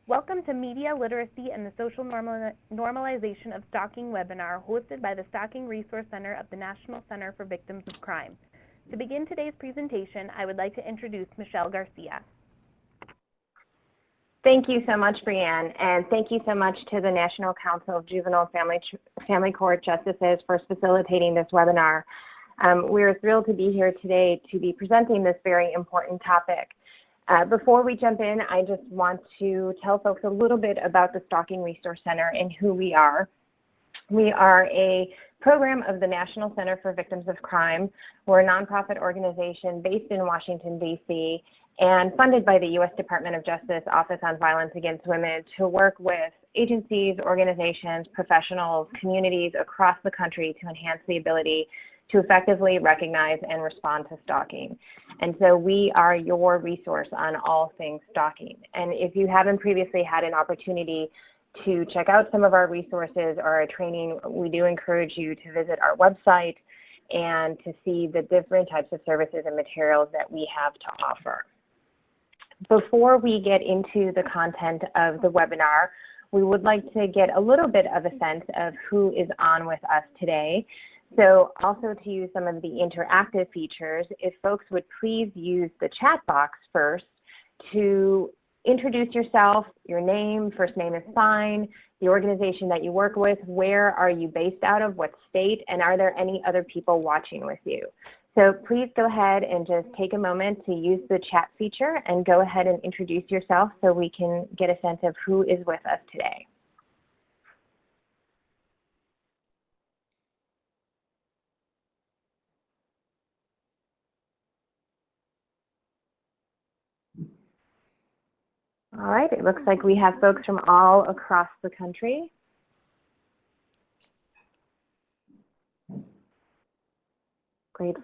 Welcome to Media Literacy and the Social Normalization of Stalking webinar hosted by the Stalking Resource Center of the National Center for Victims of Crime. To begin today's presentation, I would like to introduce Michelle Garcia. Thank you so much, Brianne, and thank you so much to the National Council of Juvenile Family Court Justices for facilitating this webinar. We're thrilled to be here today to be presenting this very important topic. Before we jump in, I just want to tell folks a little bit about the Stalking Resource Center and who we are. We are a program of the National Center for Victims of Crime. We're a nonprofit organization based in Washington, D.C., and funded by the U.S. Department of Justice Office on Violence Against Women to work with agencies, organizations, professionals, communities across the country to enhance the ability to effectively recognize and respond to stalking. And so we are your resource on all things stalking. And if you haven't previously had an opportunity to check out some of our resources or our training, we do encourage you to visit our website and to see the different types of services and materials that we have to offer. Before we get into the content of the webinar, we would like to get a little bit of a sense of who is on with us today. So also to use some of the interactive features, if folks would please use the chat box first to introduce yourself, your name, first name is fine, the organization that you work with, where are you based out of, what state, and are there any other people watching with you? So please go ahead and just take a moment to use the chat feature and go ahead and introduce yourself so we can get a sense of who is with us today. All right, it looks like we have folks from all across the country. Great,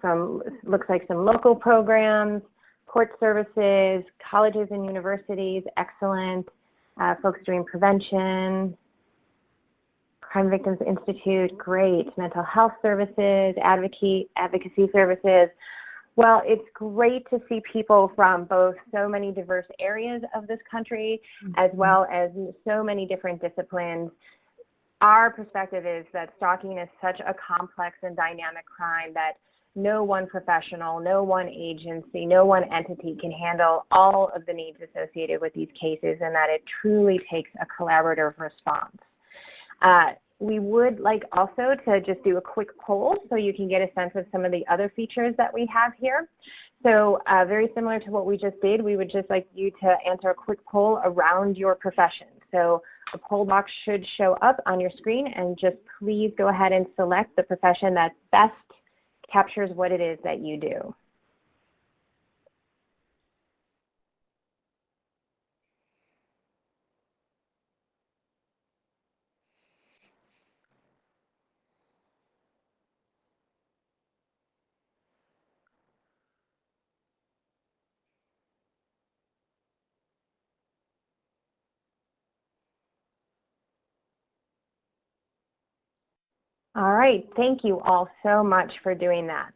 looks like some local programs, court services, colleges and universities, excellent. Folks doing prevention, Crime Victims Institute, great. Mental health services, advocacy services. Well, it's great to see people from both so many diverse areas of this country as well as so many different disciplines. Our perspective is that stalking is such a complex and dynamic crime that no one professional, no one agency, no one entity can handle all of the needs associated with these cases, and that it truly takes a collaborative response. We would like also to just do a quick poll so you can get a sense of some of the other features that we have here. So very similar to what we just did, we would just like you to answer a quick poll around your profession. So the poll box should show up on your screen, and just please go ahead and select the profession that best captures what it is that you do. All right, thank you all so much for doing that.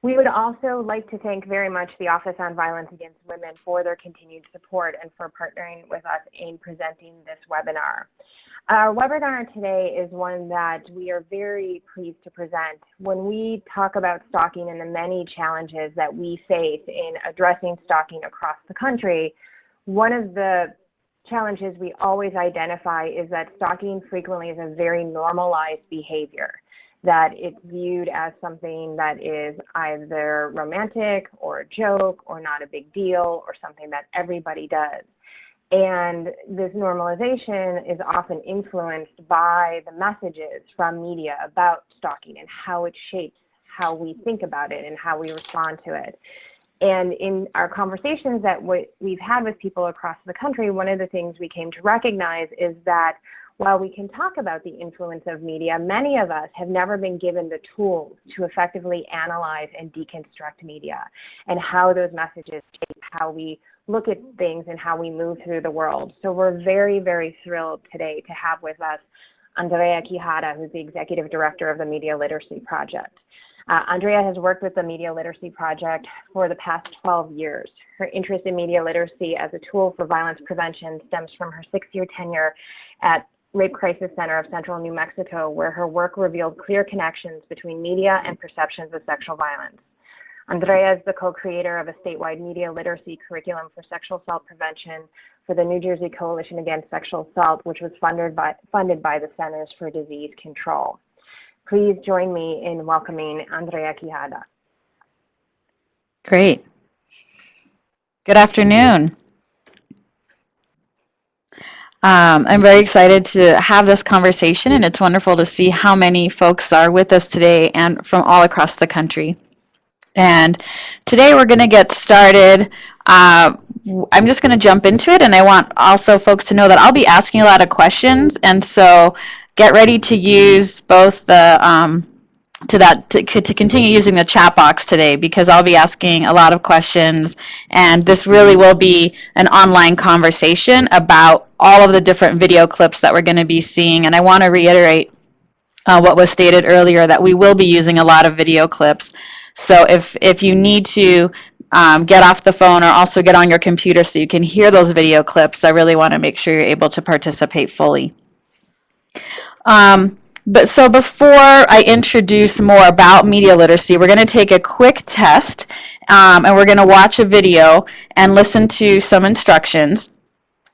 We would also like to thank very much the Office on Violence Against Women for their continued support and for partnering with us in presenting this webinar. Our webinar today is one that we are very pleased to present. When we talk about stalking and the many challenges that we face in addressing stalking across the country, one of the challenges we always identify is that stalking frequently is a very normalized behavior, that it's viewed as something that is either romantic or a joke or not a big deal or something that everybody does. And this normalization is often influenced by the messages from media about stalking and how it shapes how we think about it and how we respond to it. And in our conversations that we've had with people across the country, one of the things we came to recognize is that while we can talk about the influence of media, many of us have never been given the tools to effectively analyze and deconstruct media and how those messages shape how we look at things and how we move through the world. So we're very, very thrilled today to have with us Andrea Quijada, who's the Executive Director of the Media Literacy Project. Andrea has worked with the Media Literacy Project for the past 12 years. Her interest in media literacy as a tool for violence prevention stems from her 6-year tenure at Rape Crisis Center of Central New Mexico, where her work revealed clear connections between media and perceptions of sexual violence. Andrea is the co-creator of a statewide media literacy curriculum for sexual assault prevention for the New Jersey Coalition Against Sexual Assault, which was funded by the Centers for Disease Control. Please join me in welcoming Andrea Quijada. Great. Good afternoon. I'm very excited to have this conversation, and it's wonderful to see how many folks are with us today and from all across the country. And today we're going to get started. I'm just going to jump into it, and I want also folks to know that I'll be asking a lot of questions, and so get ready to use both the to continue using the chat box today, because I'll be asking a lot of questions, and this really will be an online conversation about all of the different video clips that we're going to be seeing. And I want to reiterate what was stated earlier, that we will be using a lot of video clips. So if you need to get off the phone or also get on your computer so you can hear those video clips, I really want to make sure you're able to participate fully. So before I introduce more about media literacy, we're going to take a quick test, and we're going to watch a video and listen to some instructions.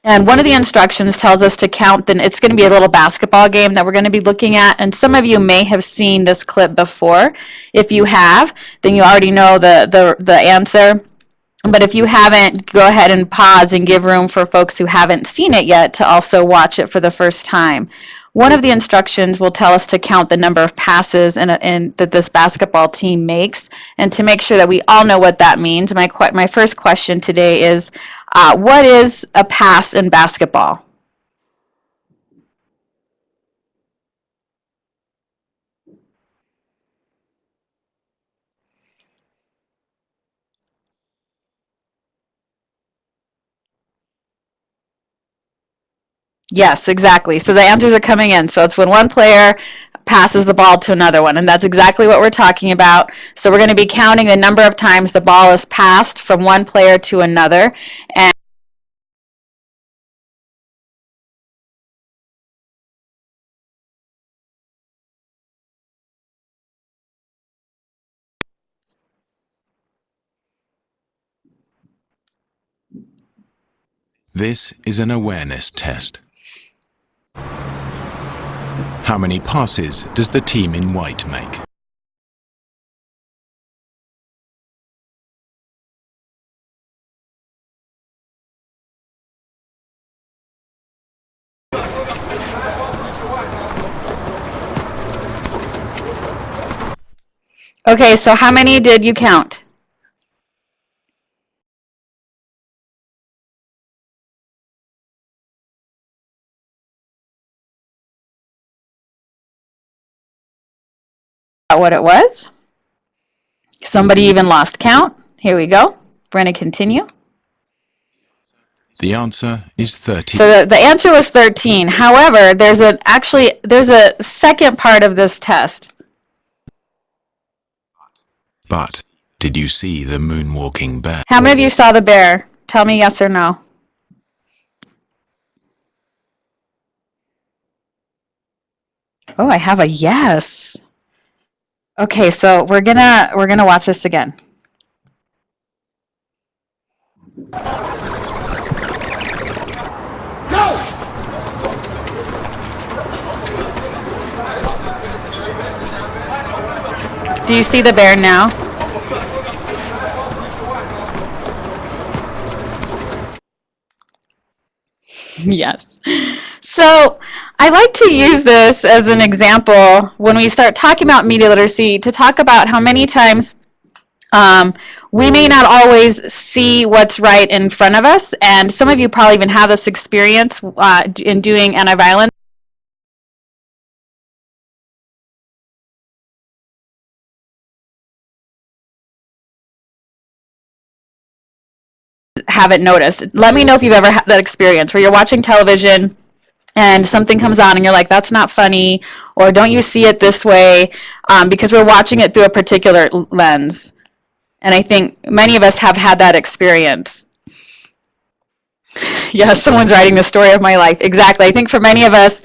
And one of the instructions tells us to count, then it's going to be a little basketball game that we're going to be looking at. And some of you may have seen this clip before. If you have, then you already know the answer. But if you haven't, go ahead and pause and give room for folks who haven't seen it yet to also watch it for the first time. One of the instructions will tell us to count the number of passes that this basketball team makes. And to make sure that we all know what that means, my first question today is, what is a pass in basketball? Yes, exactly. So the answers are coming in. So it's when one player passes the ball to another one, and that's exactly what we're talking about. So we're going to be counting the number of times the ball is passed from one player to another, and This is an awareness test. How many passes does the team in white make? okay, so how many did you count? What it was? Somebody even lost count. Here we go. We're going to continue. The answer is 13. So the answer was 13. However, there's a second part of this test. But did you see the moonwalking bear? How many of you saw the bear? Tell me yes or no. Oh, I have a yes. Okay, so we're gonna watch this again. Do you see the bear now? Yes. So I like to use this as an example when we start talking about media literacy, to talk about how many times we may not always see what's right in front of us. And some of you probably even have this experience in doing anti-violence. Haven't noticed. Let me know if you've ever had that experience where you're watching television and something comes on and you're like, that's not funny, or don't you see it this way, because we're watching it through a particular lens. And I think many of us have had that experience. Yes, someone's writing the story of my life. Exactly. I think for many of us,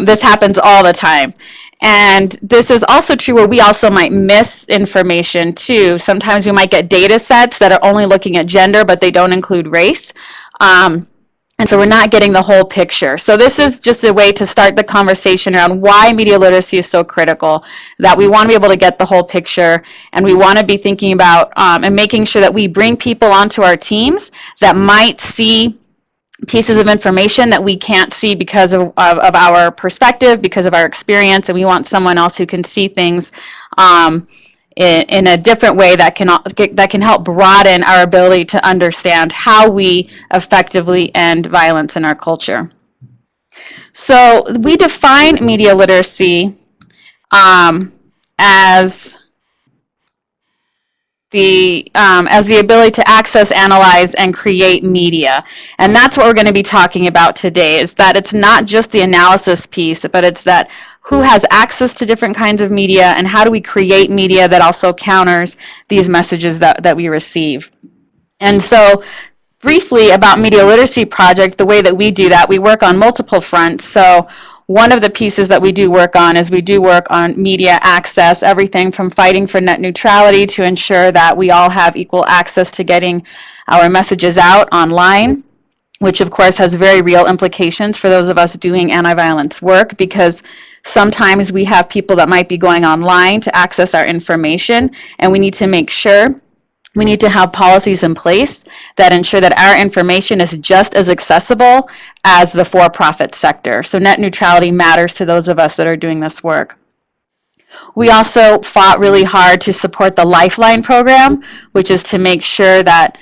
this happens all the time. And this is also true where we also might miss information too. Sometimes we might get data sets that are only looking at gender, but they don't include race. And so we're not getting the whole picture. So this is just a way to start the conversation around why media literacy is so critical, that we want to be able to get the whole picture, and we want to be thinking about and making sure that we bring people onto our teams that might see pieces of information that we can't see because of our perspective, because of our experience, and we want someone else who can see things in a different way that can help broaden our ability to understand how we effectively end violence in our culture. So we define media literacy as the ability to access, analyze, and create media. And that's what we're going to be talking about today, is that it's not just the analysis piece, but it's that who has access to different kinds of media, and how do we create media that also counters these messages that we receive. And so briefly about Media Literacy Project, the way that we do that, we work on multiple fronts. So one of the pieces that we do work on is we do work on media access, everything from fighting for net neutrality to ensure that we all have equal access to getting our messages out online, which of course has very real implications for those of us doing anti-violence work, because sometimes we have people that might be going online to access our information, and we need to make sure we need to have policies in place that ensure that our information is just as accessible as the for-profit sector. So net neutrality matters to those of us that are doing this work. We also fought really hard to support the Lifeline program, which is to make sure that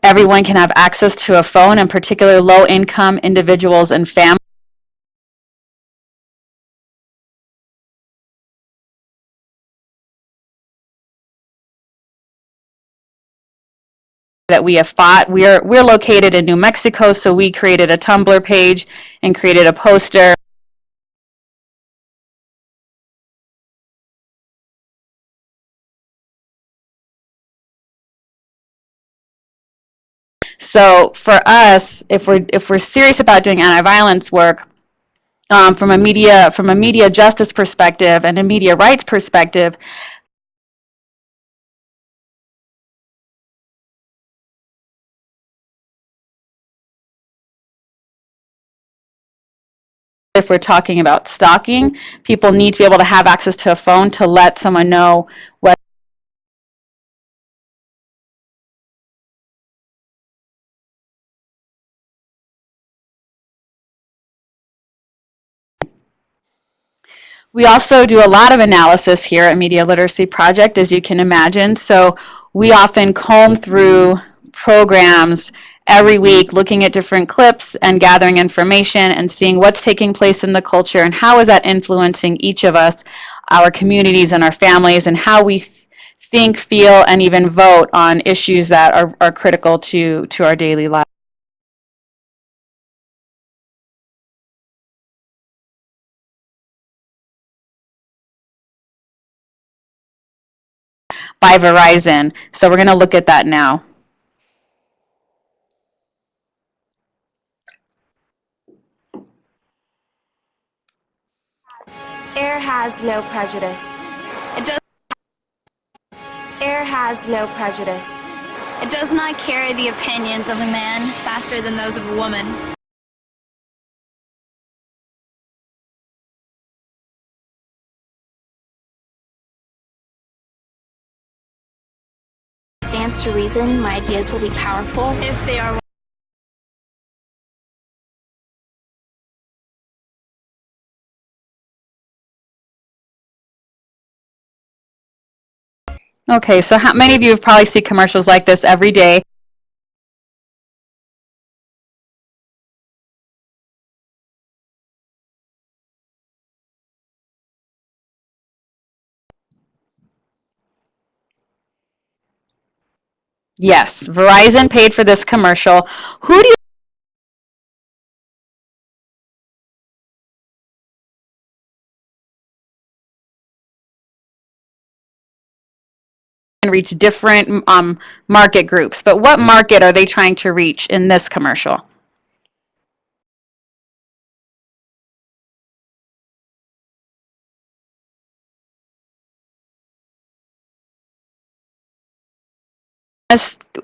everyone can have access to a phone, in particular low-income individuals and families. That we have fought. We're located in New Mexico, so we created a Tumblr page and created a poster. So for us, if we're serious about doing anti-violence work, from a media justice perspective and a media rights perspective, if we're talking about stalking, people need to be able to have access to a phone to let someone know what we also do a lot of analysis here at Media Literacy Project, as you can imagine. So we often comb through programs every week, looking at different clips and gathering information and seeing what's taking place in the culture and how is that influencing each of us, our communities and our families, and how we think, feel, and even vote on issues that are critical to our daily lives. By Verizon. So we're going to look at that now. Air has no prejudice. Air has no prejudice. It does not carry the opinions of a man faster than those of a woman. Stands to reason my ideas will be powerful if they are. Okay, so how many of you have probably seen commercials like this every day? Yes, Verizon paid for this commercial. Who do you and reach different market groups. But what market are they trying to reach in this commercial?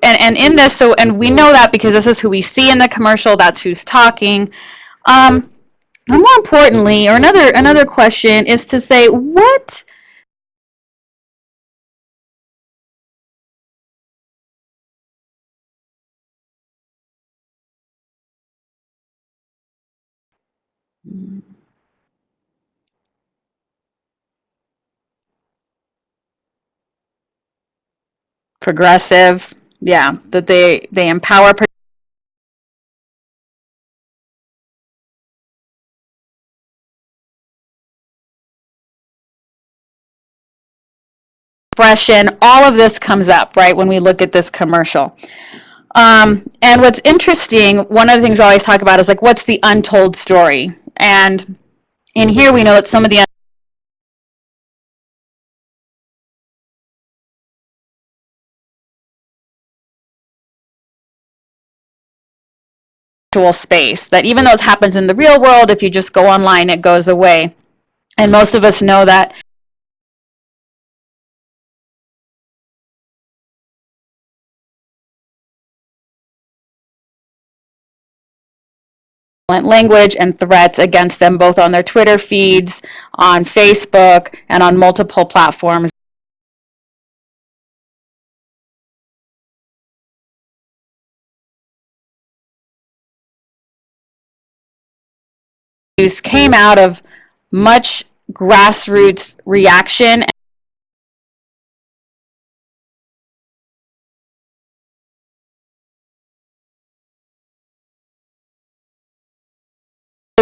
And in this, so, and we know that because this is who we see in the commercial, that's who's talking. And more importantly, or another question is to say, what progressive, yeah, that they empower expression, all of this comes up, right, when we look at this commercial. And what's interesting, one of the things we always talk about is like, what's the untold story? And in here we know that some of the actual space, that even though it happens in the real world, if you just go online, it goes away. And most of us know that language and threats against them, both on their Twitter feeds, on Facebook, and on multiple platforms. Came out of much grassroots reaction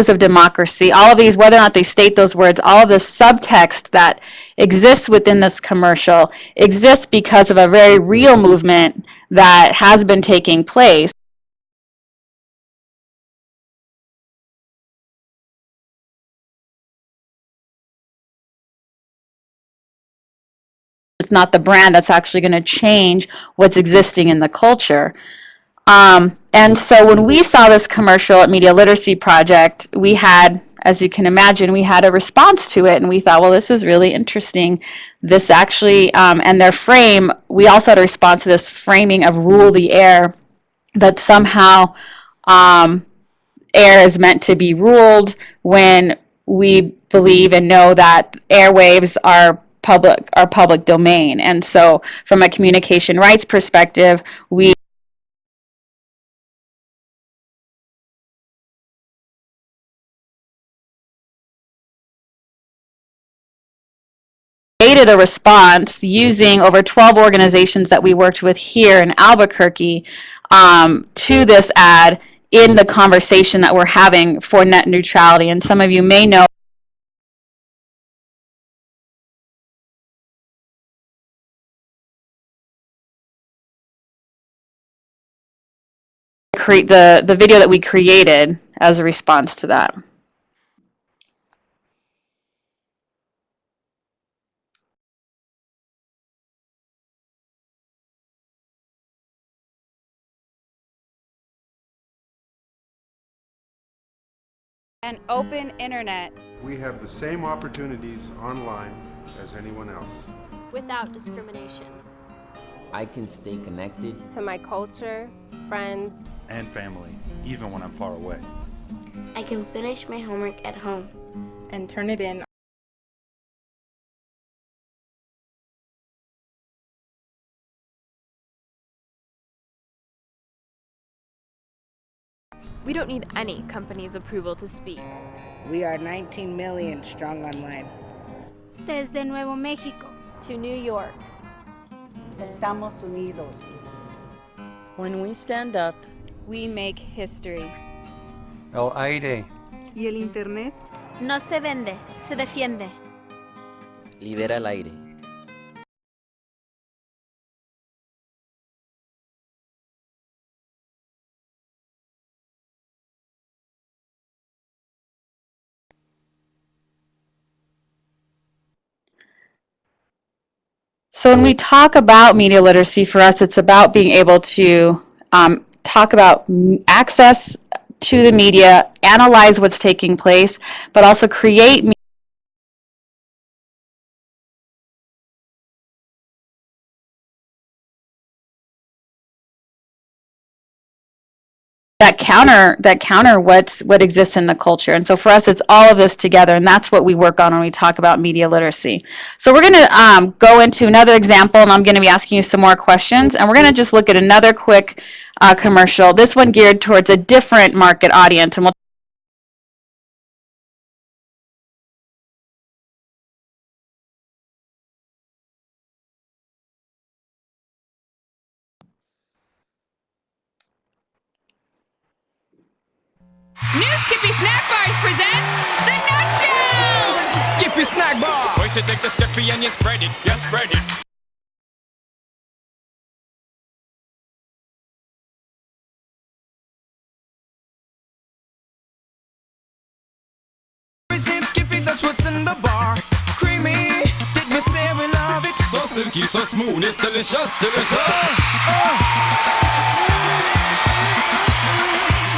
of democracy, all of these, whether or not they state those words, all of this subtext that exists within this commercial exists because of a very real movement that has been taking place. It's not the brand that's actually going to change what's existing in the culture. And so when we saw this commercial at Media Literacy Project, we had, as you can imagine, we had a response to it, and we thought, well, this is really interesting. This actually, and their frame, we also had a response to this framing of rule the air, that somehow air is meant to be ruled, when we believe and know that airwaves are public domain. And so from a communication rights perspective, we created a response using over 12 organizations that we worked with here in Albuquerque to this ad in the conversation that we're having for net neutrality. And some of you may know the video that we created as a response to that. An open internet. We have the same opportunities online as anyone else. Without discrimination. I can stay connected To my culture, friends, and family, even when I'm far away. I can finish my homework at home. And turn it in. We don't need any company's approval to speak. We are 19 million strong online. Desde Nuevo México to New York. Estamos unidos. When we stand up, we make history. El aire. ¿Y el internet? No se vende, se defiende. Libera el aire. So when we talk about media literacy, for us, it's about being able to talk about access to the media, analyze what's taking place, but also create that counter what exists in the culture. And so for us, it's all of this together, and that's what we work on when we talk about media literacy. So we're going to go into another example, and I'm going to be asking you some more questions, and we're going to just look at another quick commercial. This one geared towards a different market audience, and we'll New Skippy Snack Bars presents the Nutshells! Skippy Snack Bar! First you take the Skippy and you spread it, Same Skippy, that's what's in the bar. Creamy, did we say we love it? So silky, so smooth, it's delicious, delicious.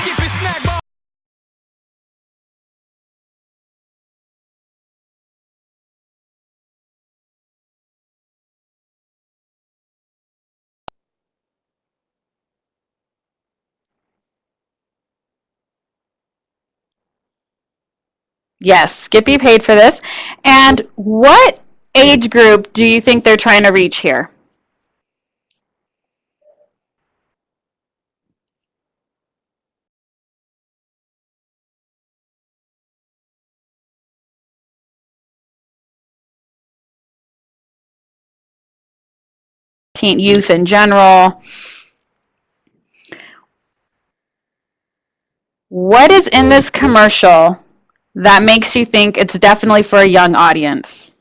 Skippy Snack Bar. yes, Skippy paid for this. And what age group do you think they're trying to reach here? Teen youth in general. What is in this commercial that makes you think it's definitely for a young audience?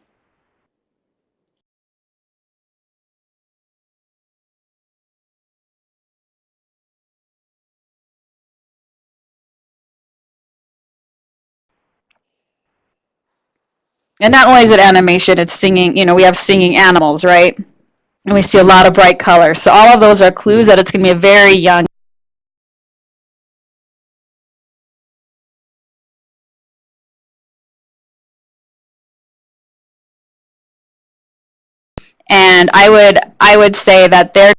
And not only is it animation, it's singing, we have singing animals, right? And we see a lot of bright colors. So all of those are clues that it's going to be a very young. And I would say that they're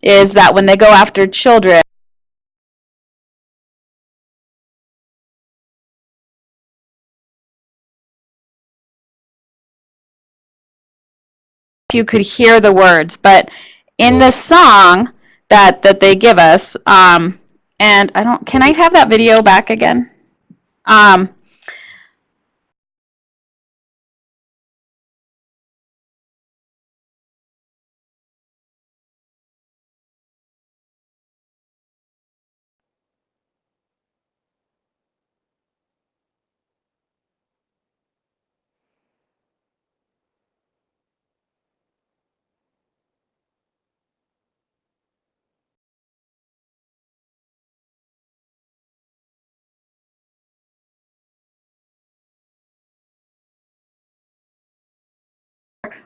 is that when they go after children, you could hear the words, but in the song that they give us, and can I have that video back again?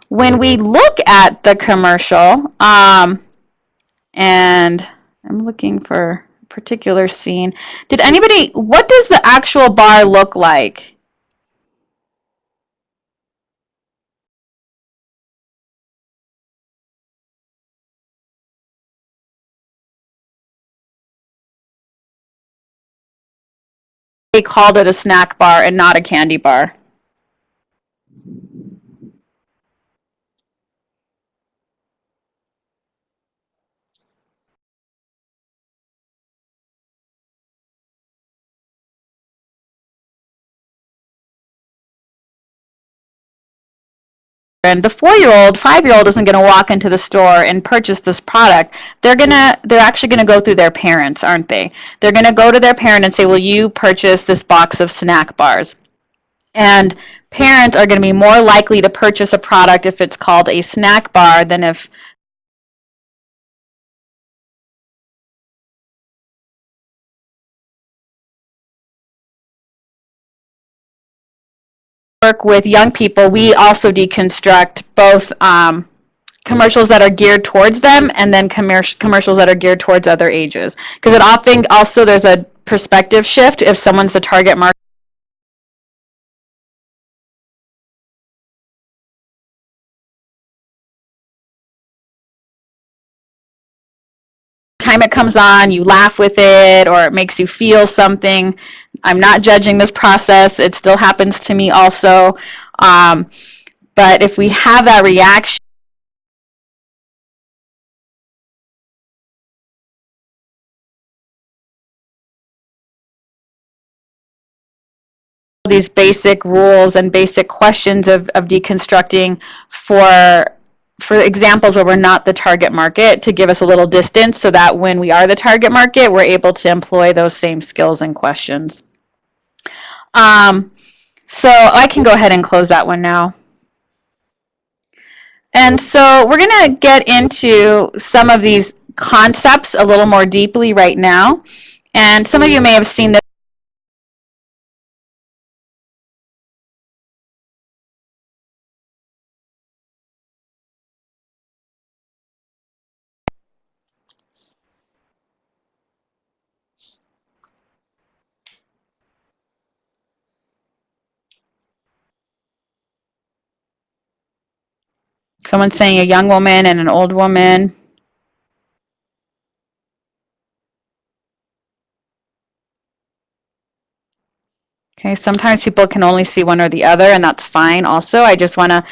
When we look at the commercial, and I'm looking for a particular scene. What does the actual bar look like? They called it a snack bar and not a candy bar. And the 4-year-old, 5-year-old isn't going to walk into the store and purchase this product. They're actually going to go through their parents, aren't they? They're going to go to their parent and say, will you purchase this box of snack bars? And parents are going to be more likely to purchase a product if it's called a snack bar than if work with young people, we also deconstruct both commercials that are geared towards them and then commercials that are geared towards other ages. Because it often also there's a perspective shift if someone's the target market. Time it comes on, you laugh with it, or it makes you feel something. I'm not judging this process. It still happens to me also. But if we have that reaction, these basic rules and basic questions of deconstructing for examples where we're not the target market, to give us a little distance so that when we are the target market, we're able to employ those same skills and questions. So I can go ahead and close that one now. And so we're going to get into some of these concepts a little more deeply right now. And some of you may have seen this. Someone's saying a young woman and an old woman. Okay, sometimes people can only see one or the other, and that's fine also. I just want to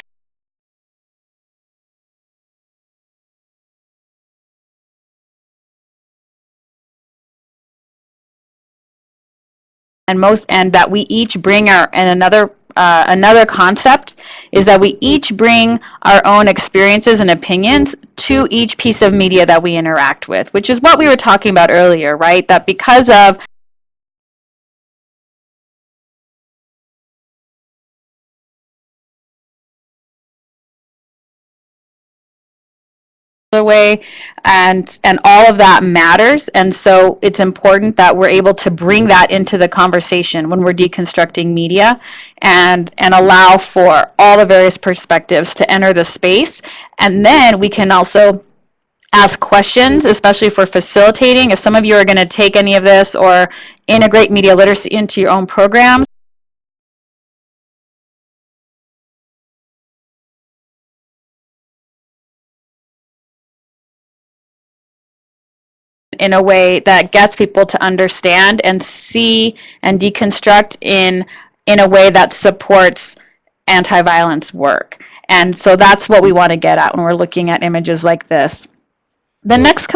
and that we each bring another concept is that we each bring our own experiences and opinions to each piece of media that we interact with, which is what we were talking about earlier, right? That because of the way and all of that matters, and so it's important that we're able to bring that into the conversation when we're deconstructing media and allow for all the various perspectives to enter the space. And then we can also ask questions, especially for facilitating. If some of you are going to take any of this or integrate media literacy into your own programs, in a way that gets people to understand and see and deconstruct in a way that supports anti-violence work. And so that's what we want to get at when we're looking at images like this. The next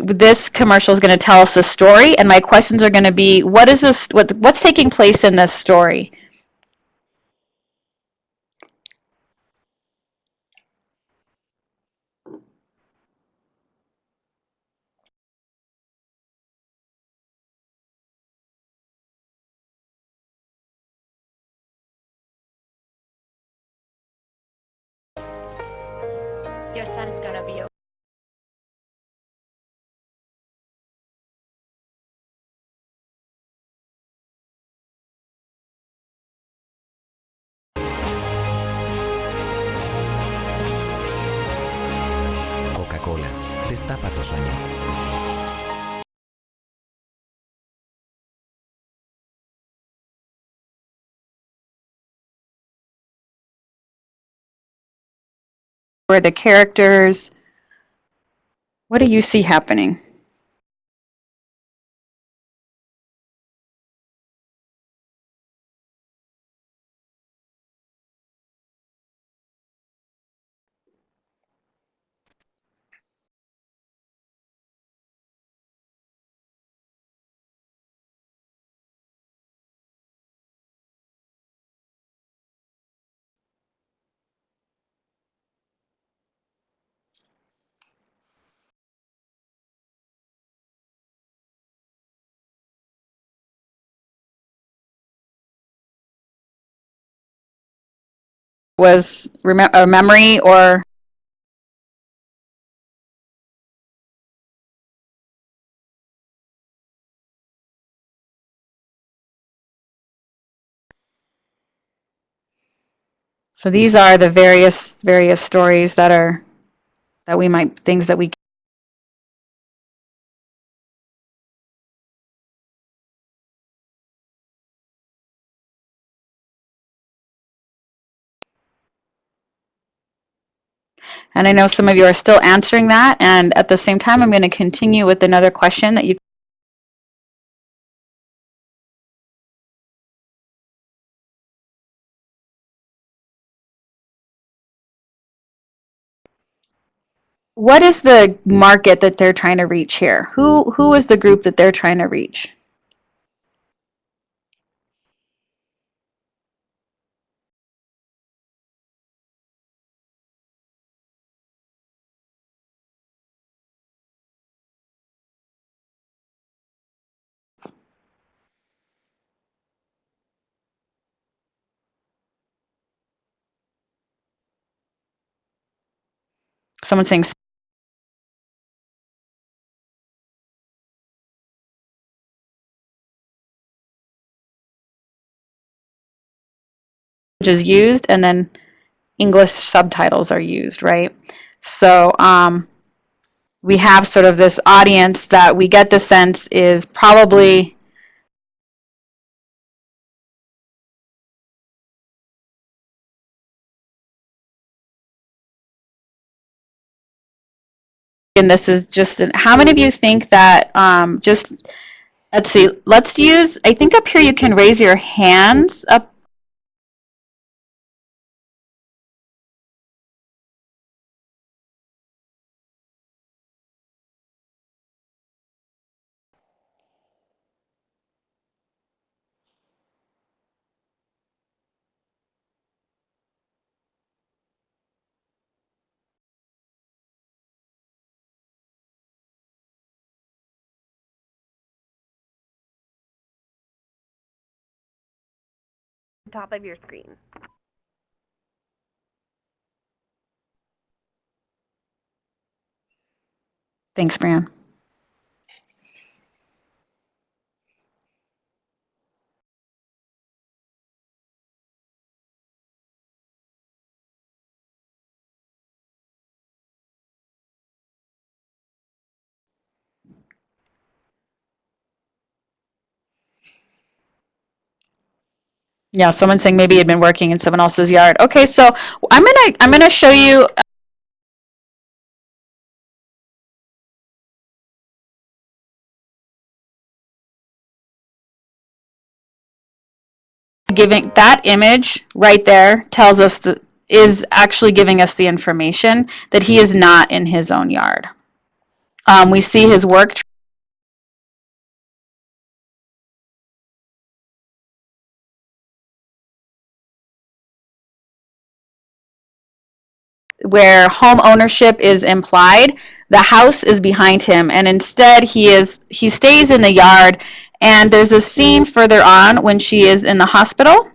this commercial is going to tell us a story, and my questions are going to be, what is this? What's taking place in this story? Your son is gonna be okay. Coca-Cola, destapa tu sueño. Where the characters, what do you see happening? Was a memory or So these are the various stories that we might, things that we. And I know some of you are still answering that, and at the same time, I'm going to continue with another question that you. What is the market that they're trying to reach here? Who is the group that they're trying to reach? Someone saying is used, and then English subtitles are used, right? So we have sort of this audience that we get the sense is probably and this is just how many of you think that just let's see, let's use, I think up here you can raise your hands up. Top of your screen. Thanks, Brian. Yeah, someone's saying maybe he'd been working in someone else's yard. Okay, so I'm gonna show you giving that image right there tells us that is actually giving us the information that he is not in his own yard. We see his work where home ownership is implied. The house is behind him, and instead he stays in the yard. And there's a scene further on when she is in the hospital.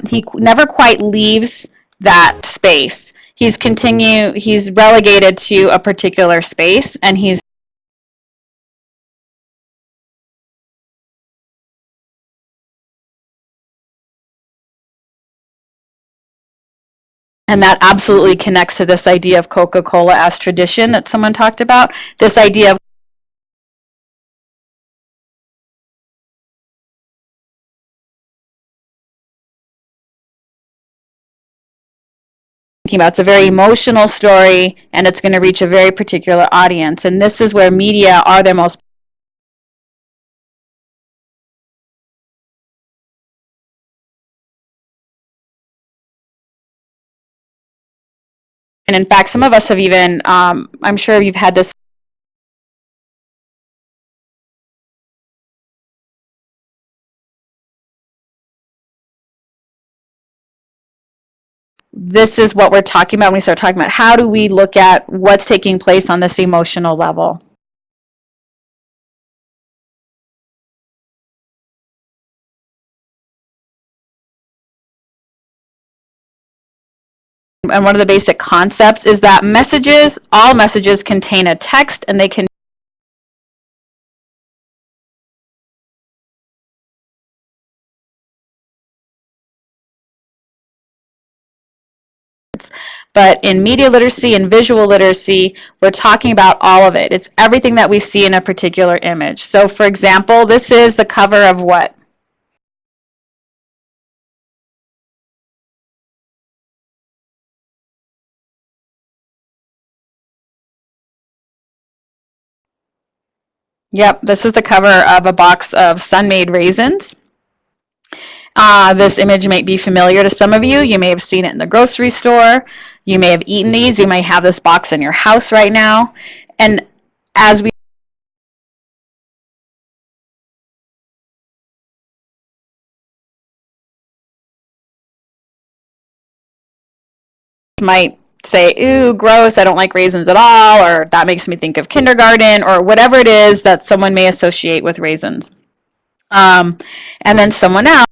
He never quite leaves that space. He's relegated to a particular space, and he's and that absolutely connects to this idea of Coca-Cola as tradition that someone talked about. This idea of thinking about. It's a very emotional story, and it's going to reach a very particular audience. And this is where media are their most. And in fact, some of us have even, I'm sure you've had this. This is what we're talking about when we start talking about how do we look at what's taking place on this emotional level. and one of the basic concepts is that all messages contain a text, and they can but in media literacy and visual literacy, we're talking about all of it. It's everything that we see in a particular image. So for example, this is the cover of what? Yep, this is the cover of a box of Sun-Maid raisins. This image might be familiar to some of you. You may have seen it in the grocery store. You may have eaten these. You may have this box in your house right now. And as we might say, ooh, gross, I don't like raisins at all, or that makes me think of kindergarten, or whatever it is that someone may associate with raisins. And then someone else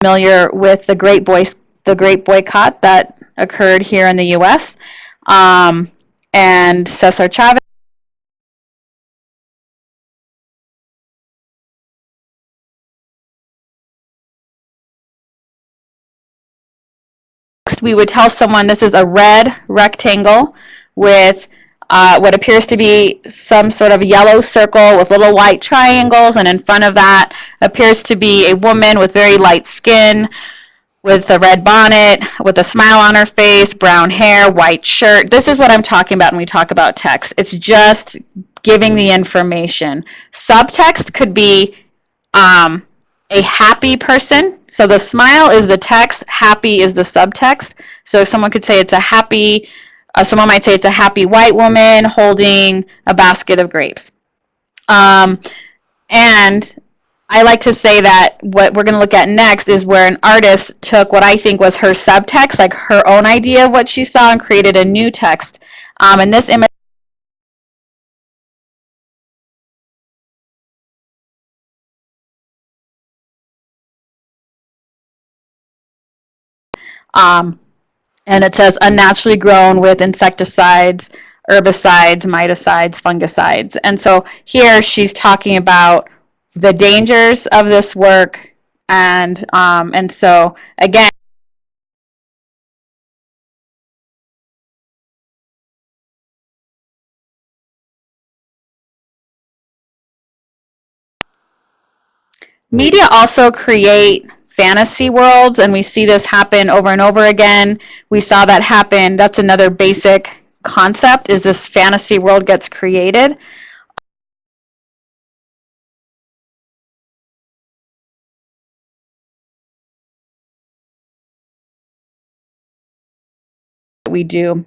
familiar with the great boycott that occurred here in the U.S. And Cesar Chavez. We would tell someone this is a red rectangle with what appears to be some sort of yellow circle with little white triangles, and in front of that appears to be a woman with very light skin, with a red bonnet, with a smile on her face, brown hair, white shirt. This is what I'm talking about when we talk about text. It's just giving the information. Subtext could be a happy person. So the smile is the text, happy is the subtext. So someone could say it's a happy, someone might say it's a happy white woman holding a basket of grapes. And I like to say that what we're going to look at next is where an artist took what I think was her subtext, like her own idea of what she saw, and created a new text. And this image and it says unnaturally grown with insecticides, herbicides, miticides, fungicides. And so here she's talking about the dangers of this work, and so again, media also create fantasy worlds, and we see this happen over and over again. We saw that happen. That's another basic concept, is this fantasy world gets created. We do.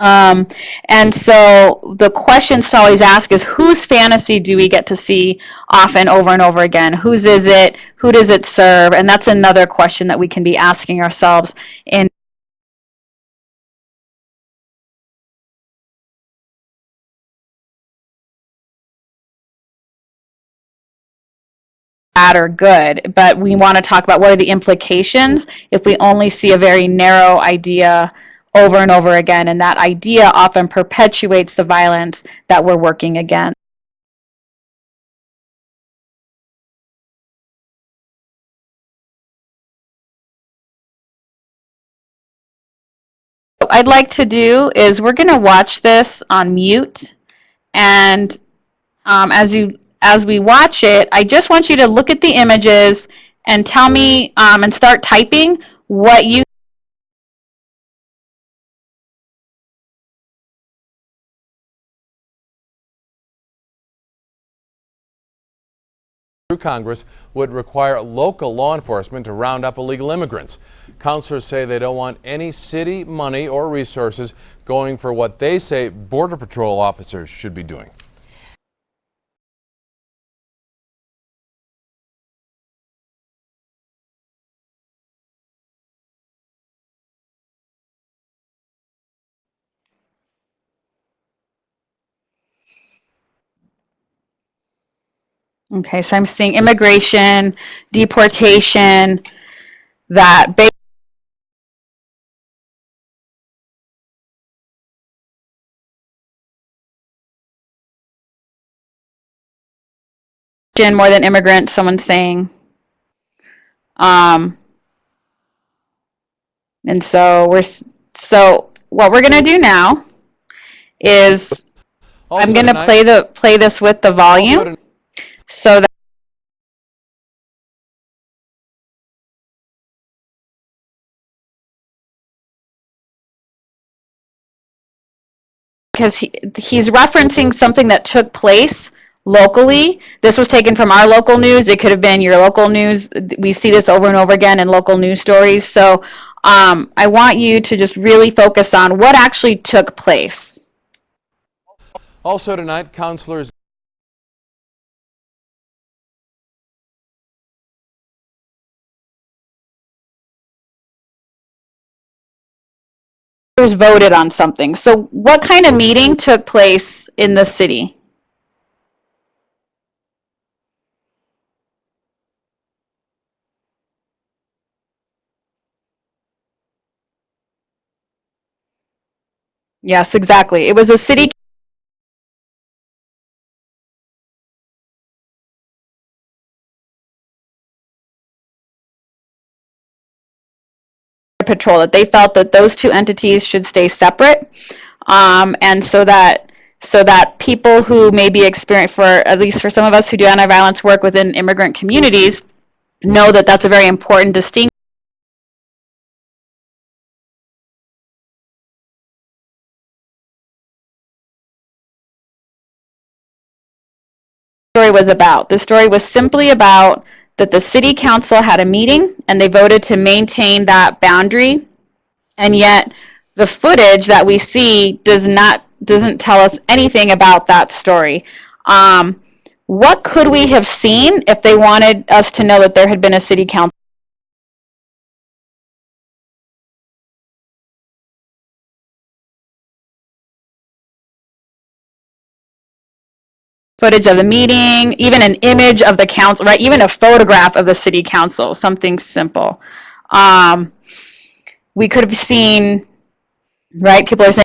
And so the questions to always ask is, whose fantasy do we get to see often over and over again? Whose is it? Who does it serve? And that's another question that we can be asking ourselves in bad or good, but we want to talk about what are the implications if we only see a very narrow idea over and over again, and that idea often perpetuates the violence that we're working against. What I'd like to do is we're going to watch this on mute, and as we watch it, I just want you to look at the images and tell me and start typing what you through Congress would require local law enforcement to round up illegal immigrants. Counselors say they don't want any city money or resources going for what they say Border Patrol officers should be doing. Okay, so I'm seeing immigration, deportation, that more than immigrants, someone's saying. And so what we're gonna do now is I'm gonna play this with the volume so that because he's referencing something that took place locally. This was taken from our local news. It could have been your local news. We see this over and over again in local news stories. So I want you to just really focus on what actually took place. Also tonight, counselors voted on something. So what kind of meeting took place in the city? Yes, exactly. It was a city patrol that they felt that those two entities should stay separate, and so that people who may be experiencing, for at least for some of us who do anti-violence work within immigrant communities, know that that's a very important distinction. Story was about. The story was simply about that the city council had a meeting and they voted to maintain that boundary, and yet the footage that we see doesn't tell us anything about that story. What could we have seen if they wanted us to know that there had been a city council? Footage of the meeting, even an image of the council, right? Even a photograph of the city council, something simple. We could have seen, right? People are saying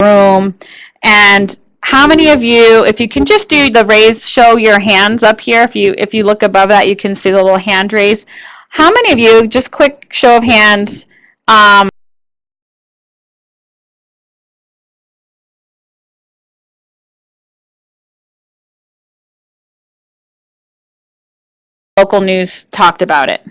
room. And how many of you, if you can just do the raise, show your hands up here. If you look above that, you can see the little hand raise. How many of you, just quick show of hands, local news talked about it?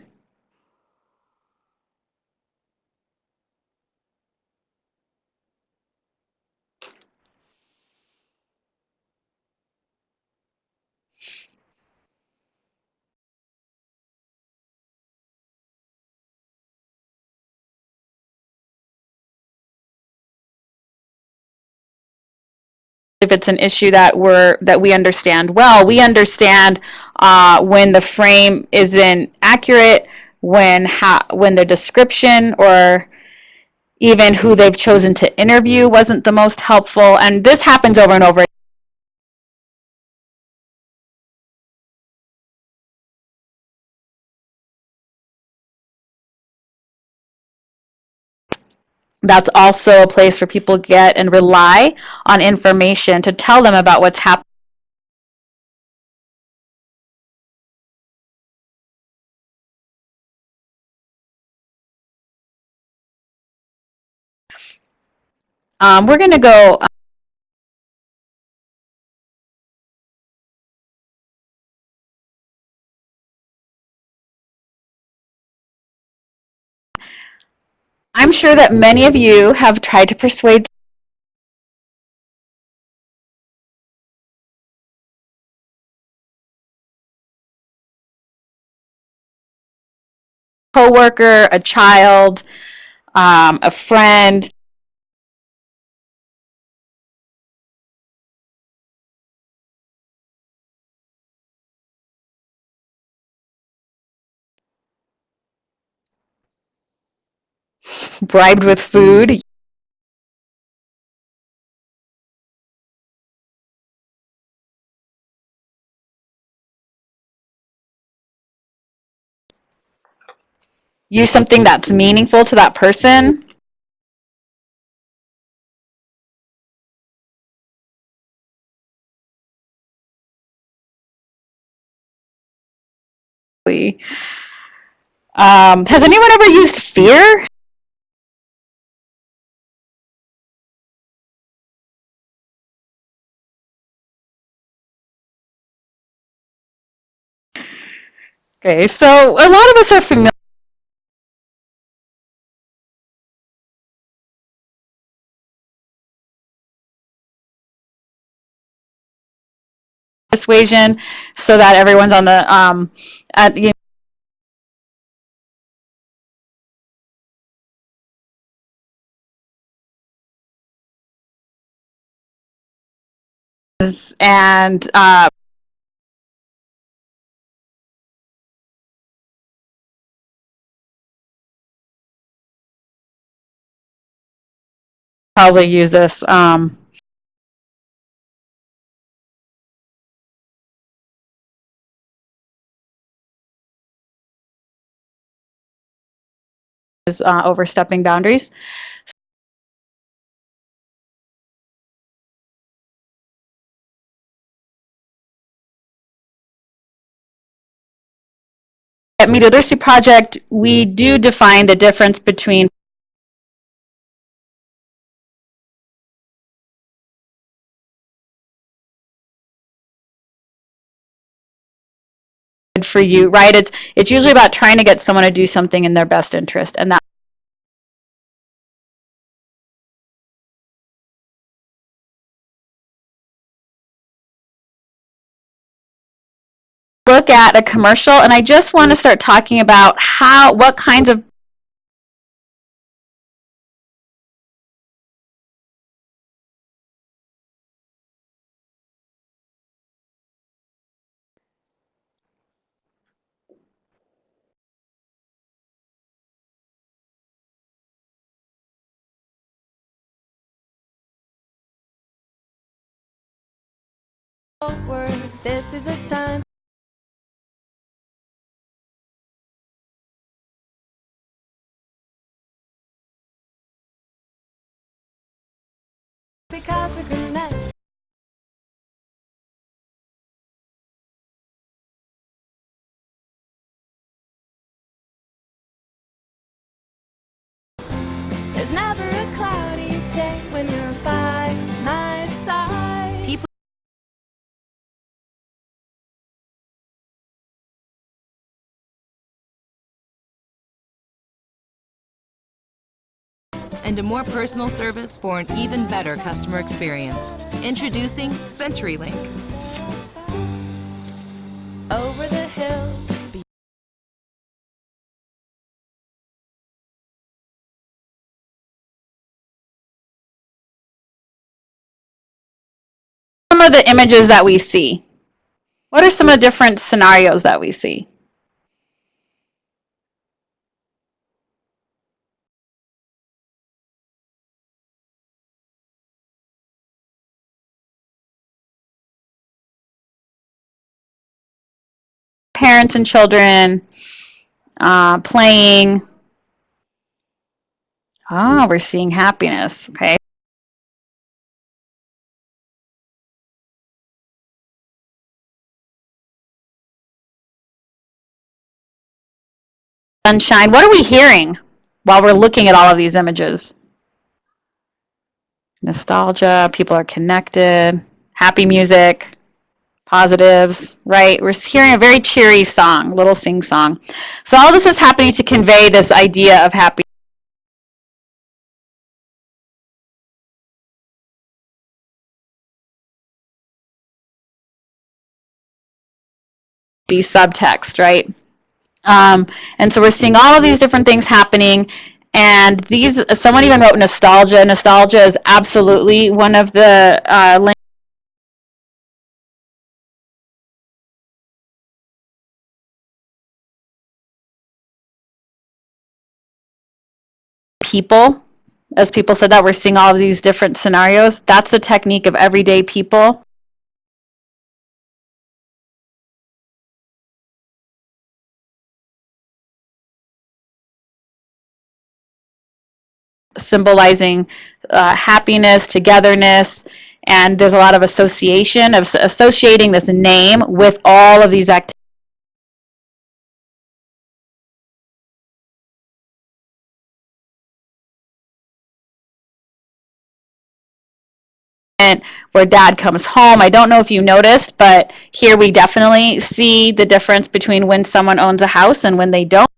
If it's an issue that we understand well, we understand when the frame isn't accurate, when the description or even who they've chosen to interview wasn't the most helpful, and this happens over and over. That's also a place where people get and rely on information to tell them about what's happening. We're going to go. I'm sure that many of you have tried to persuade a coworker, a child, a friend. bribed with food. Use something that's meaningful to that person. Has anyone ever used fear? Okay, so a lot of us are familiar with persuasion, so that everyone's on the and probably use this. Overstepping boundaries. At Media Literacy Project, we do define the difference between for you, right? It's usually about trying to get someone to do something in their best interest, and that look at a commercial, and I just want to start talking about what kinds of This is a time. Because we connect. There's never a cloudy day when you're by my side. People and a more personal service for an even better customer experience. Introducing CenturyLink. over the hills. some of the images that we see. What are some of the different scenarios that we see? Parents and children playing. Ah, we're seeing happiness. Okay. Sunshine. What are we hearing while we're looking at all of these images? Nostalgia. People are connected. Happy music. Positives, right? We're hearing a very cheery song, little sing song. So all this is happening to convey this idea of happy. Subtext, right? And so we're seeing all of these different things happening, and someone even wrote nostalgia. Nostalgia is absolutely one of the people. As people said that, we're seeing all of these different scenarios. That's the technique of everyday people. Symbolizing happiness, togetherness, and there's a lot of association of associating this name with all of these activities. Where dad comes home. I don't know if you noticed, but here we definitely see the difference between when someone owns a house and when they don't.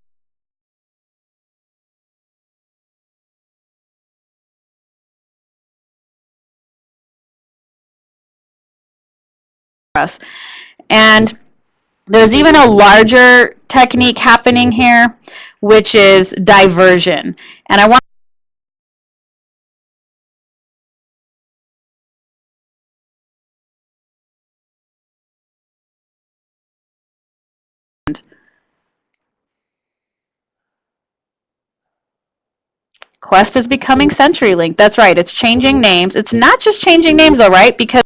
And there's even a larger technique happening here, which is diversion. And I want Quest is becoming CenturyLink. That's right. It's changing names. It's not just changing names though, right? Because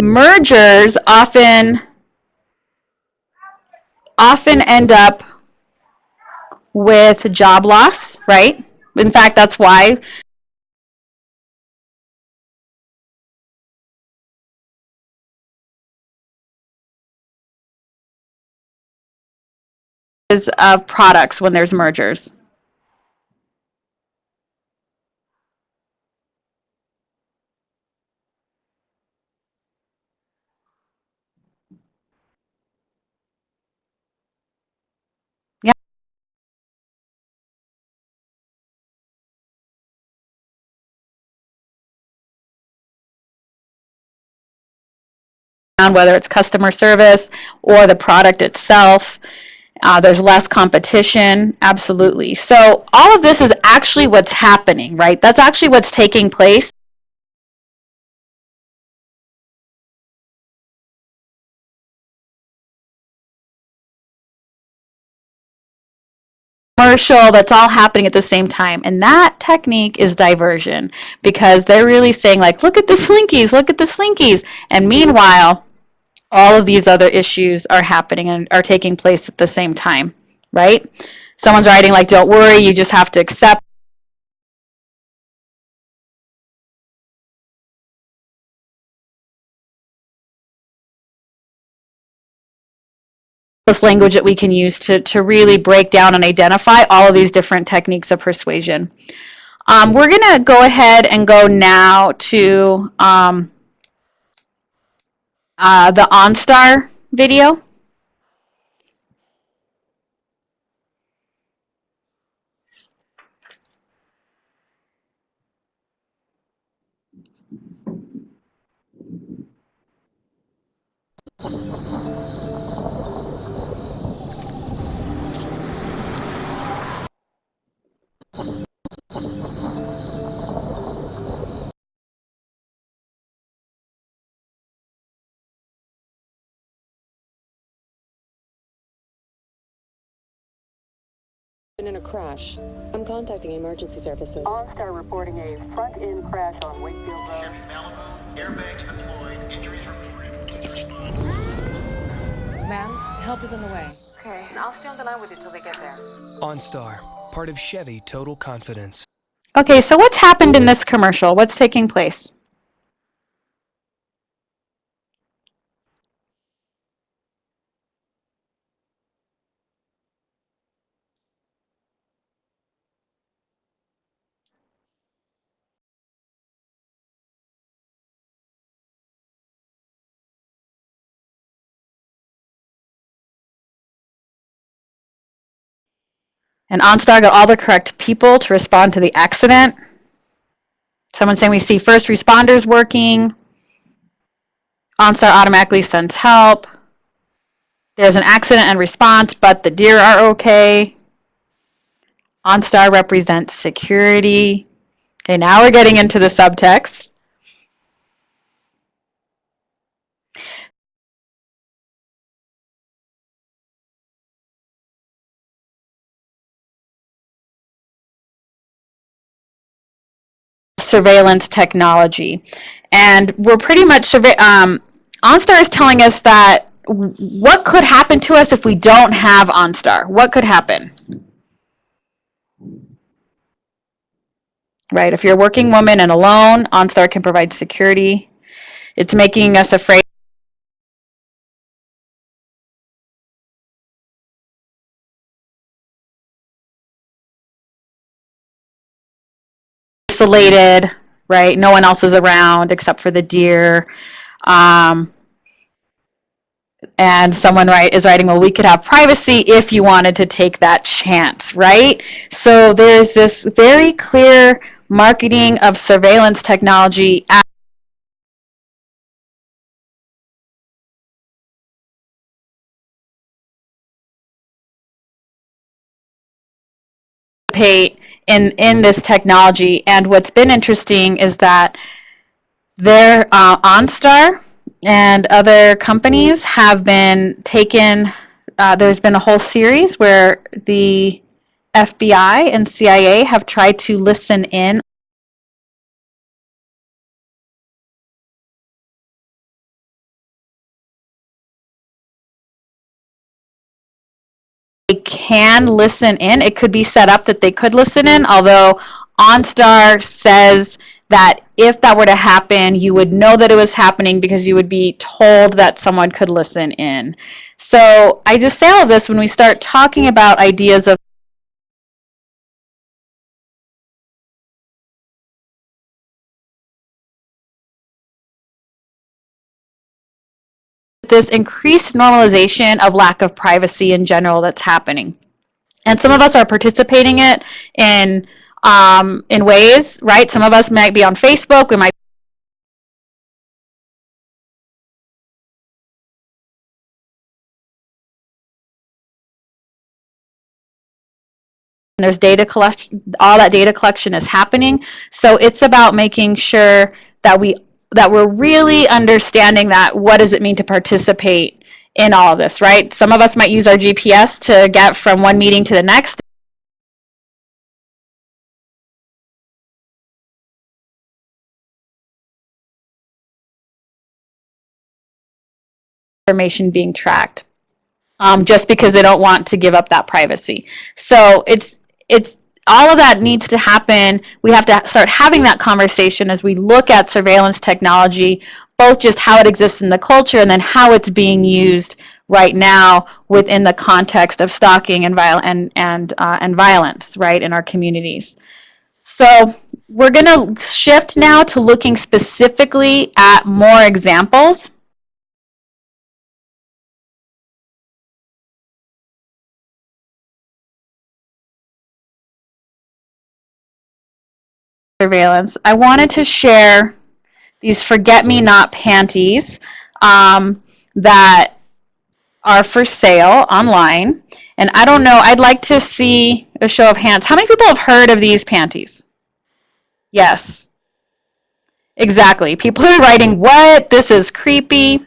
mergers often end up with job loss, right? In fact, that's why of products when there's mergers. Yeah. Whether it's customer service or the product itself. There's less competition, absolutely. So all of this is actually what's happening, right? That's actually what's taking place. Commercial, that's all happening at the same time. And that technique is diversion, because they're really saying, like, look at the Slinkies, look at the Slinkies. And meanwhile, all of these other issues are happening and are taking place at the same time, right? Someone's writing like, don't worry, you just have to accept. This language that we can use to really break down and identify all of these different techniques of persuasion. We're going to go ahead and go now to the OnStar video. In a crash. I'm contacting emergency services. OnStar reporting a front-end crash on Wakefield Road. Airbags deployed. Injuries reported. Can you respond? Ma'am, help is on the way. Okay, I'll stay on the line with you till they get there. OnStar, part of Chevy Total Confidence. Okay, so what's happened in this commercial? What's taking place? And OnStar got all the correct people to respond to the accident. Someone saying we see first responders working. OnStar automatically sends help. There's an accident and response, but the deer are okay. OnStar represents security. Okay, now we're getting into the subtext. surveillance technology. And we're pretty much, OnStar is telling us that what could happen to us if we don't have OnStar? What could happen? Right, if you're a working woman and alone, OnStar can provide security. It's making us afraid. Isolated, right? No one else is around except for the deer. And someone is writing, well, we could have privacy if you wanted to take that chance, right? So there's this very clear marketing of surveillance technology in this technology. And what's been interesting is that their OnStar and other companies have been taken, there's been a whole series where the FBI and CIA have tried to listen in can listen in. It could be set up that they could listen in, although OnStar says that if that were to happen, you would know that it was happening because you would be told that someone could listen in. So I just say all of this when we start talking about ideas of this increased normalization of lack of privacy in general that's happening. And some of us are participating in ways, right? Some of us might be on Facebook, we might there's data collection, all that data collection is happening. So it's about making sure that we're really understanding that what does it mean to participate in all of this, right? Some of us might use our GPS to get from one meeting to the next. Information being tracked, just because they don't want to give up that privacy. So it's all of that needs to happen. We have to start having that conversation as we look at surveillance technology, both just how it exists in the culture and then how it's being used right now within the context of stalking and violence, right, in our communities. So we're going to shift now to looking specifically at more examples. Surveillance. I wanted to share these forget-me-not panties that are for sale online. And I don't know, I'd like to see a show of hands. How many people have heard of these panties? Yes. Exactly. People are writing, what? This is creepy.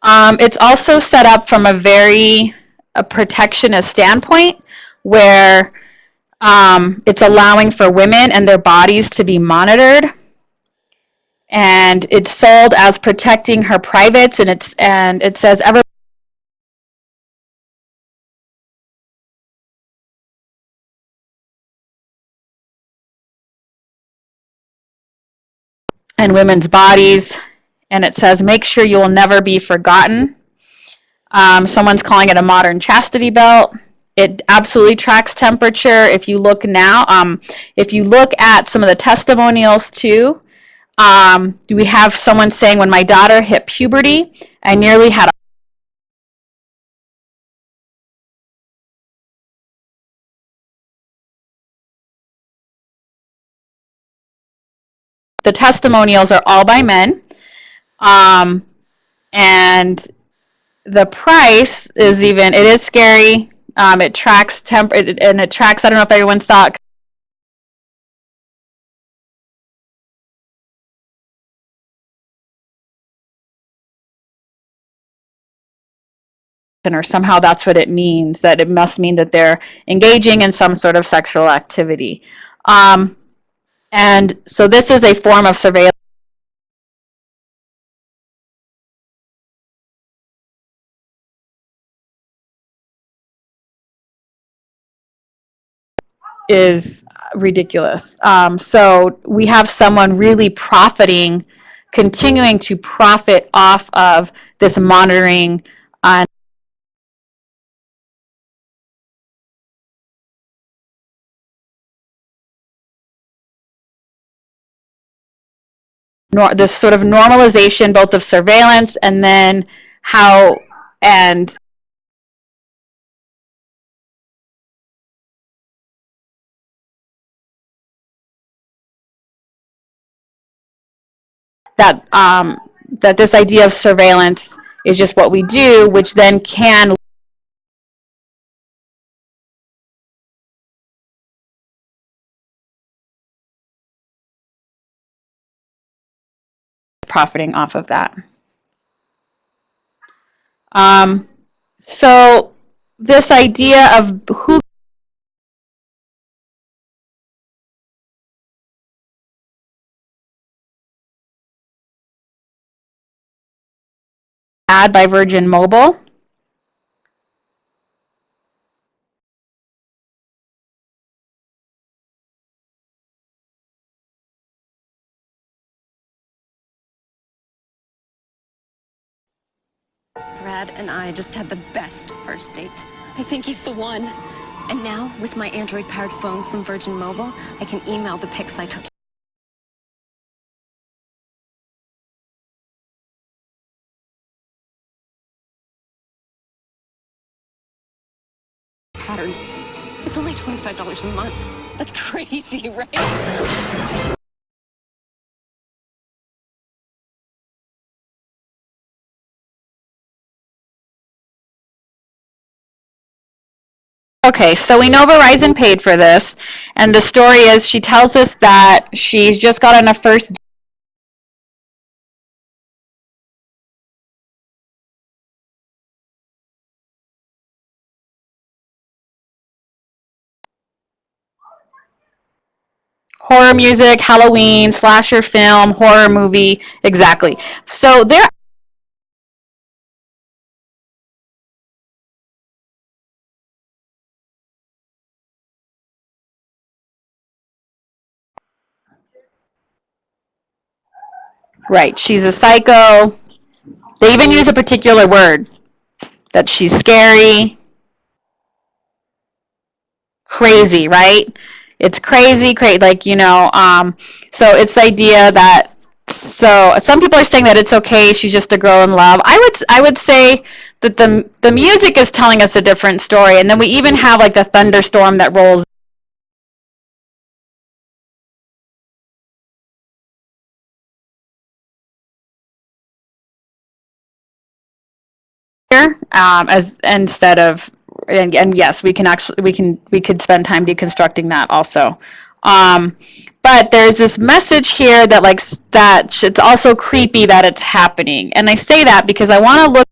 It's also set up from a protectionist standpoint where it's allowing for women and their bodies to be monitored. And it's sold as protecting her privates, and it says every and women's bodies, and it says make sure you will never be forgotten. Someone's calling it a modern chastity belt. It absolutely tracks temperature. If you look now, if you look at some of the testimonials too, we have someone saying, when my daughter hit puberty, I nearly had the testimonials are all by men, and the price is it is scary. It tracks and it tracks, I don't know if everyone saw it, or somehow that's what it means, that it must mean that they're engaging in some sort of sexual activity. And so this is a form of surveillance is ridiculous. So we have someone really profiting, continuing to profit off of this monitoring on this sort of normalization, both of surveillance and then how, and that that this idea of surveillance is just what we do, which then can profiting off of that. So this idea of who ad by Virgin Mobile. Brad and I just had the best first date. I think he's the one. And now, with my Android-powered phone from Virgin Mobile, I can email the pics I took. Patterns. It's only $25 a month. That's crazy, right? Okay, so we know Verizon paid for this, and the story is she tells us that she's just got on a first horror music, Halloween, slasher film, horror movie, exactly. So there right, she's a psycho. They even use a particular word that she's scary, crazy, right? It's crazy, like, so it's the idea that, so some people are saying that it's okay, she's just a girl in love. I would say that the music is telling us a different story, and then we even have like the thunderstorm that rolls here, as instead of, and yes, we can actually we could spend time deconstructing that also. But there's this message here that that it's also creepy that it's happening, and I say that because I want to look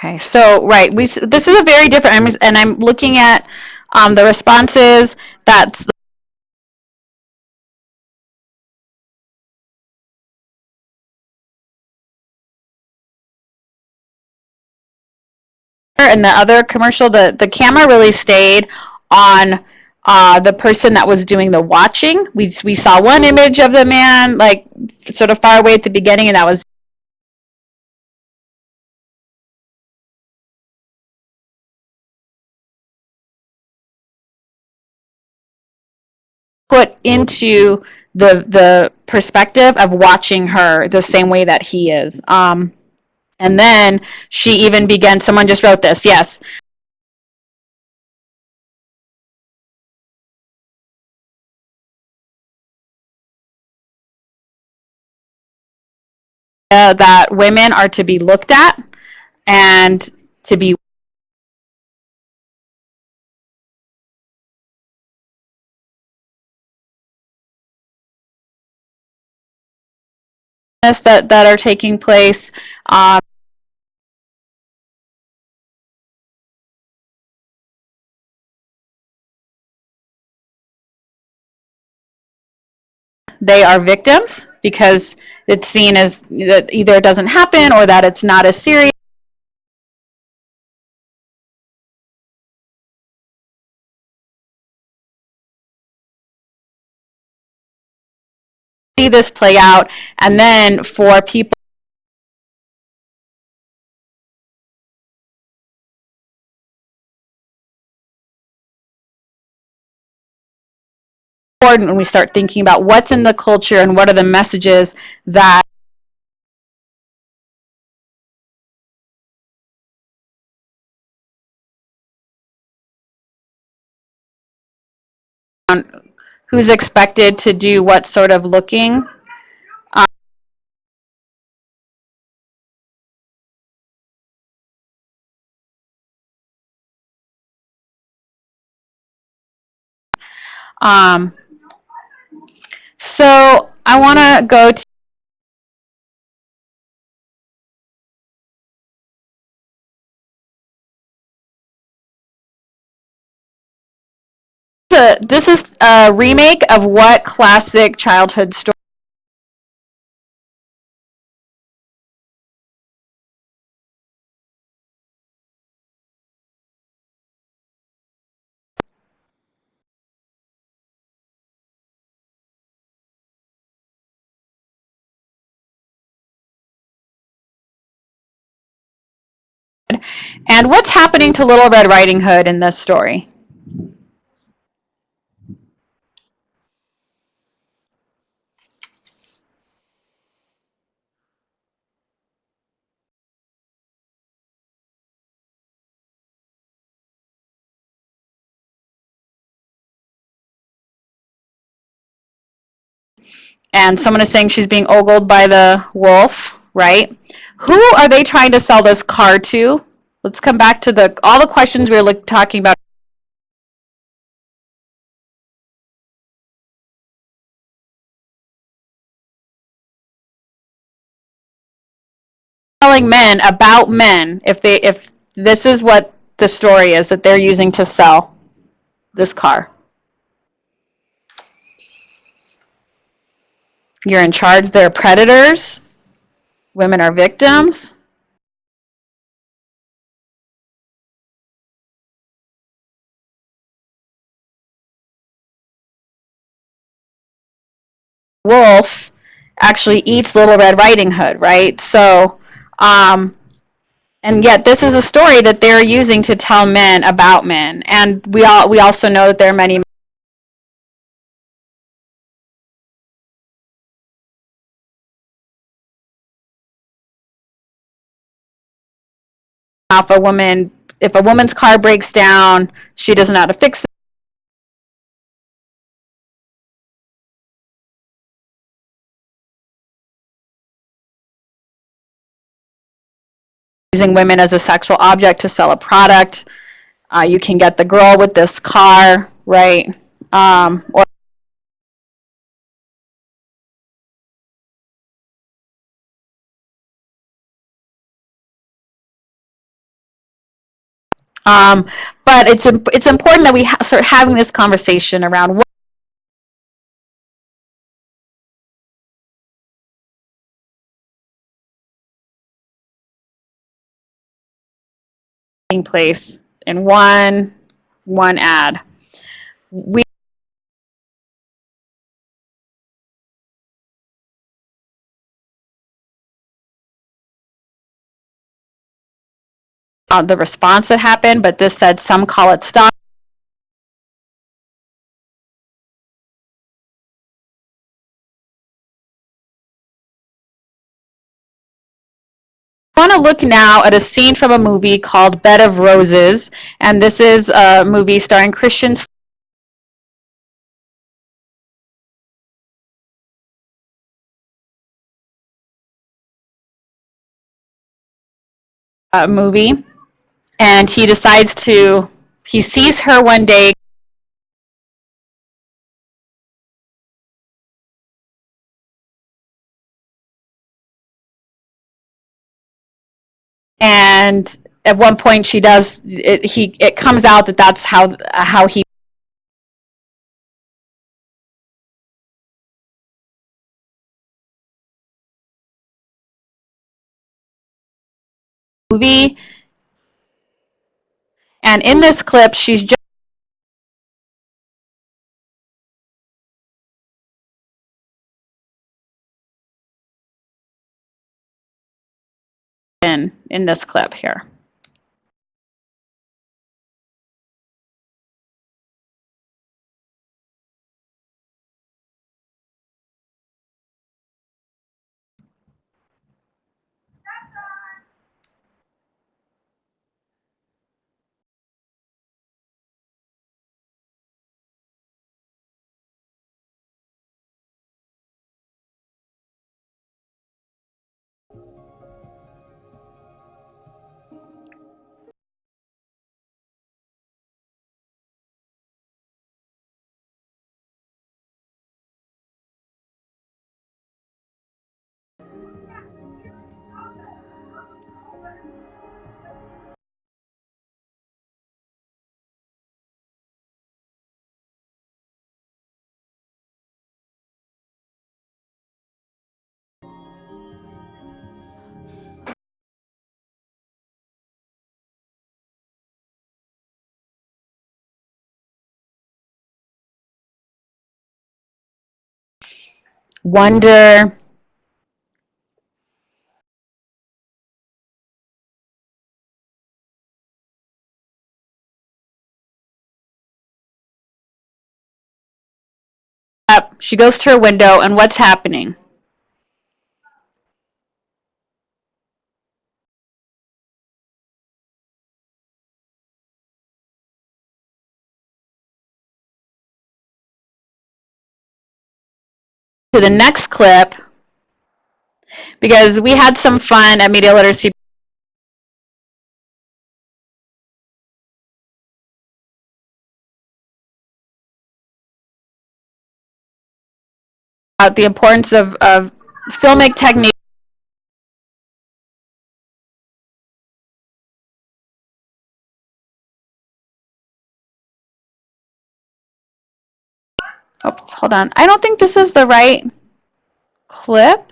Okay, so right, this is a very different, and I'm looking at the responses. That's and the other commercial, the camera really stayed on the person that was doing the watching. We saw one image of the man like sort of far away at the beginning, and that was put into the perspective of watching her the same way that he is. And then she even began, someone just wrote this, yes. That women are to be looked at and to be that are taking place. They are victims because it's seen as that either it doesn't happen or that it's not as serious. See this play out, and then for people when we start thinking about what's in the culture and what are the messages that who's expected to do what sort of looking. So I want to go to this is a remake of what classic childhood story and what's happening to Little Red Riding Hood in this story? And someone is saying she's being ogled by the wolf, right? Who are they trying to sell this car to? Let's come back to all the questions we were talking about. Telling men about men, if this is what the story is that they're using to sell this car. You're in charge, they're predators, women are victims. Wolf actually eats Little Red Riding Hood, right? So, and yet this is a story that they're using to tell men about men. And we also know that there are many if a woman's car breaks down, she doesn't know how to fix it. Using women as a sexual object to sell a product. You can get the girl with this car, right? Or But it's important that we start having this conversation around what taking place in one ad. We the response that happened, but this said some call it stalking. I want to look now at a scene from a movie called Bed of Roses, and this is a movie starring Christian movie, and he decides to, he sees her one day and at one point she does, it comes out that that's how he movie, and in this clip she's just in this clip here. Wonder, up, she goes to her window, and what's happening? To the next clip, because we had some fun at Media Literacy about the importance of filmic technique. Oops, hold on. I don't think this is the right clip.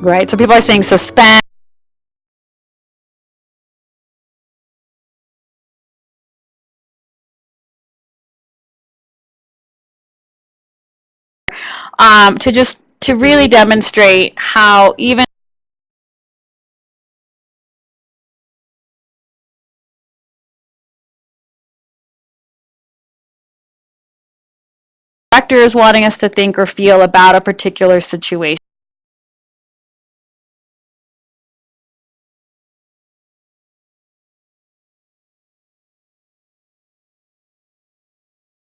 Right, so people are saying suspense. to really demonstrate how even directors wanting us to think or feel about a particular situation.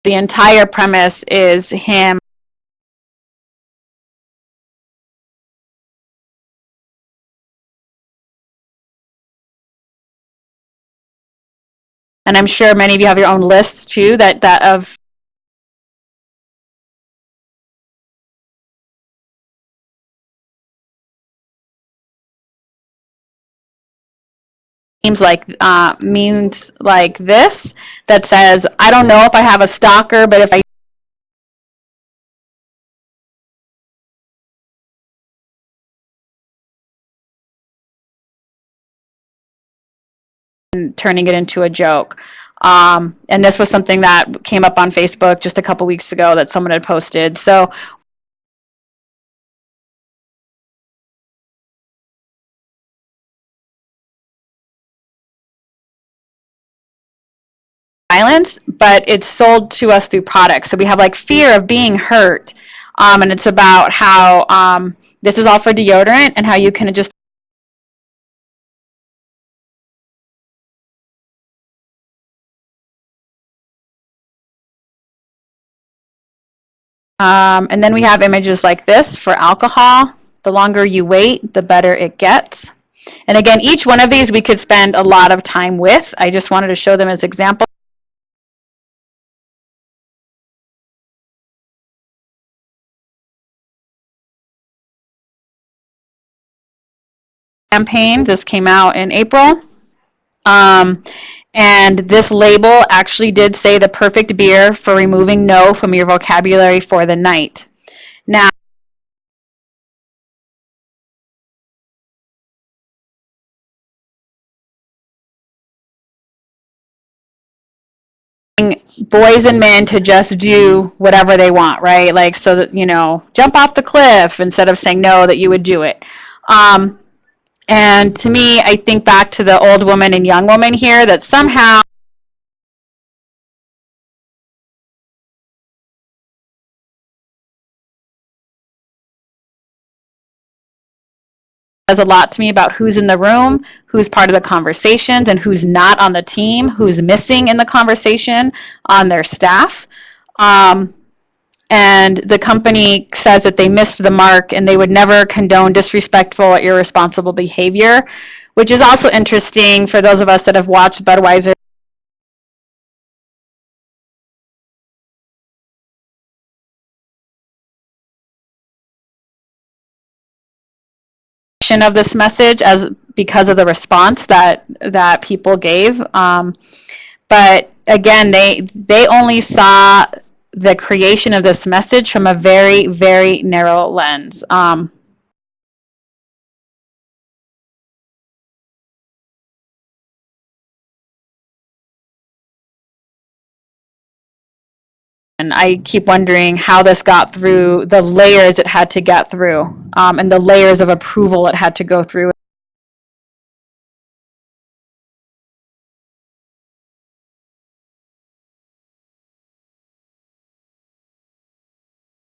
The entire premise is him and I'm sure many of you have your own lists too that of means like this that says, I don't know if I have a stalker, but if I turning it into a joke. And this was something that came up on Facebook just a couple weeks ago that someone had posted. So violence, but it's sold to us through products. So we have like fear of being hurt. And it's about how this is all for deodorant and how you can just and then we have images like this for alcohol. The longer you wait, the better it gets. And again, each one of these we could spend a lot of time with. I just wanted to show them as examples. Campaign, this came out in April. And this label actually did say the perfect beer for removing no from your vocabulary for the night. Now, boys and men to just do whatever they want, right? Like, so that, you know, jump off the cliff instead of saying no, that you would do it. And to me, I think back to the old woman and young woman here, that somehow says a lot to me about who's in the room, who's part of the conversations, and who's not on the team, who's missing in the conversation on their staff. And the company says that they missed the mark and they would never condone disrespectful or irresponsible behavior, which is also interesting for those of us that have watched Budweiser of this message as because of the response that people gave. But again, they only saw the creation of this message from a very, very narrow lens. And I keep wondering how this got through the layers it had to get through, and the layers of approval it had to go through.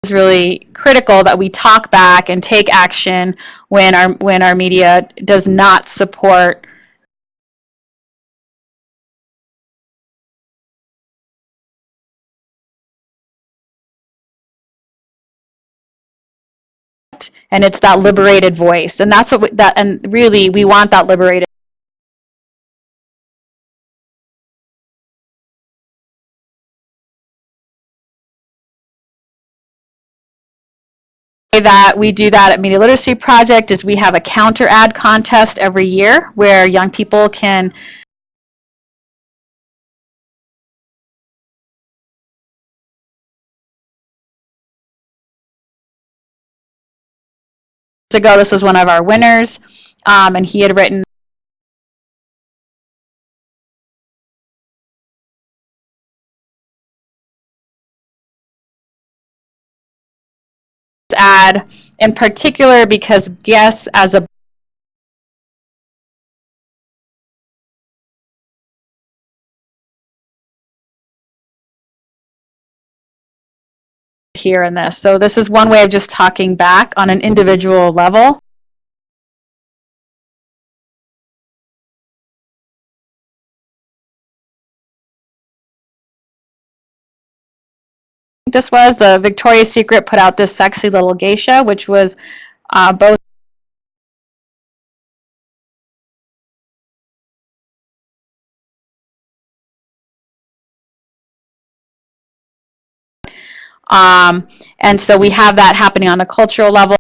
It's really critical that we talk back and take action when our media does not support and it's that liberated voice, and that's what and really we want that liberated that we do that at Media Literacy Project is we have a counter ad contest every year where young people can ago this was one of our winners, and he had written ad in particular because guests as a here in this. So this is one way of just talking back on an individual level. This was the Victoria's Secret put out this sexy little geisha, which was both and so we have that happening on a cultural level.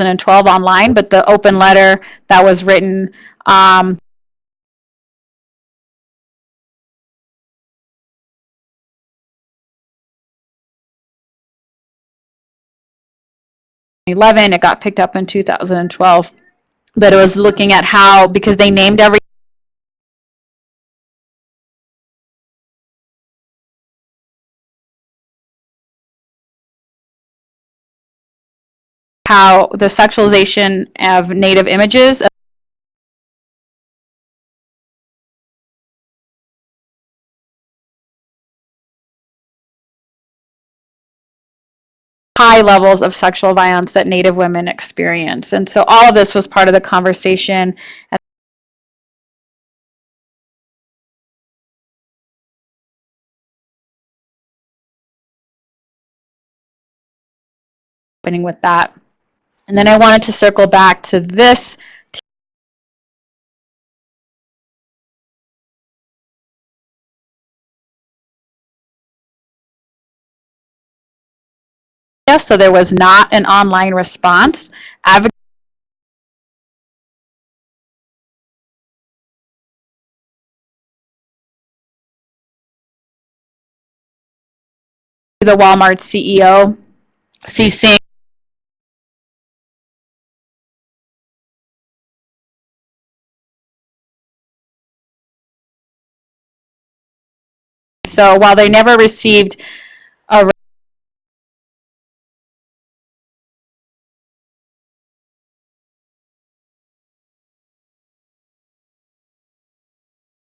2012 online, but the open letter that was written 2011, it got picked up in 2012, but it was looking at how, because they named every how the sexualization of Native images high levels of sexual violence that Native women experience. And so all of this was part of the conversation. Happening with that. And then I wanted to circle back to this. So there was not an online response. The Walmart CEO CCing so while they never received a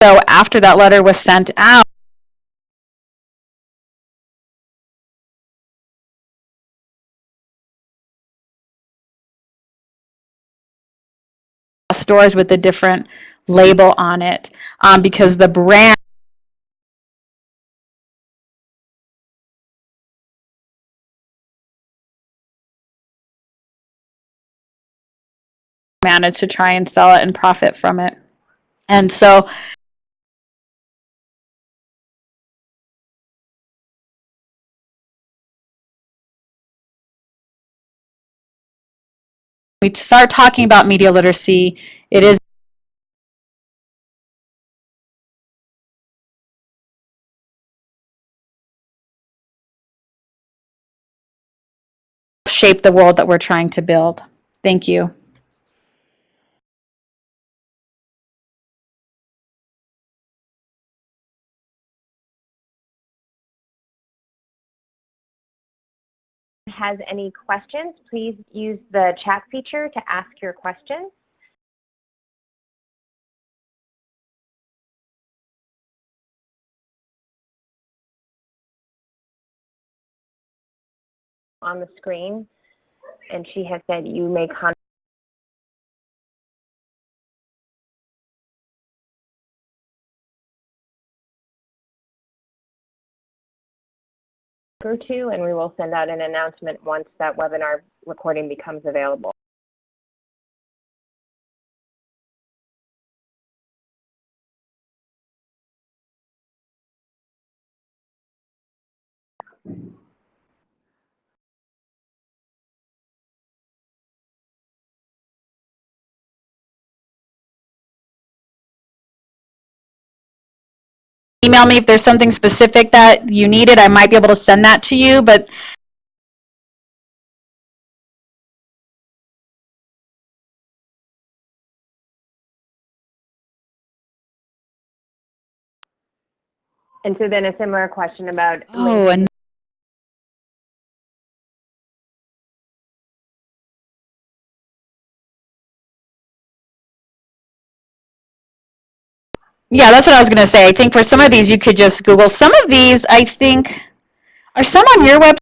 so after that letter was sent out, stores with a different label on it because the brand managed to try and sell it and profit from it. And so we start talking about media literacy, it is shape the world that we're trying to build. Thank you. Has any questions, please use the chat feature to ask your questions. On the screen, and she has said you may contact or two, and we will send out an announcement once that webinar recording becomes available. Email me if there's something specific that you needed. I might be able to send that to you, but And so then a similar question about Oh, and yeah, that's what I was going to say. I think for some of these, you could just Google. Some of these, I think, are some on your website?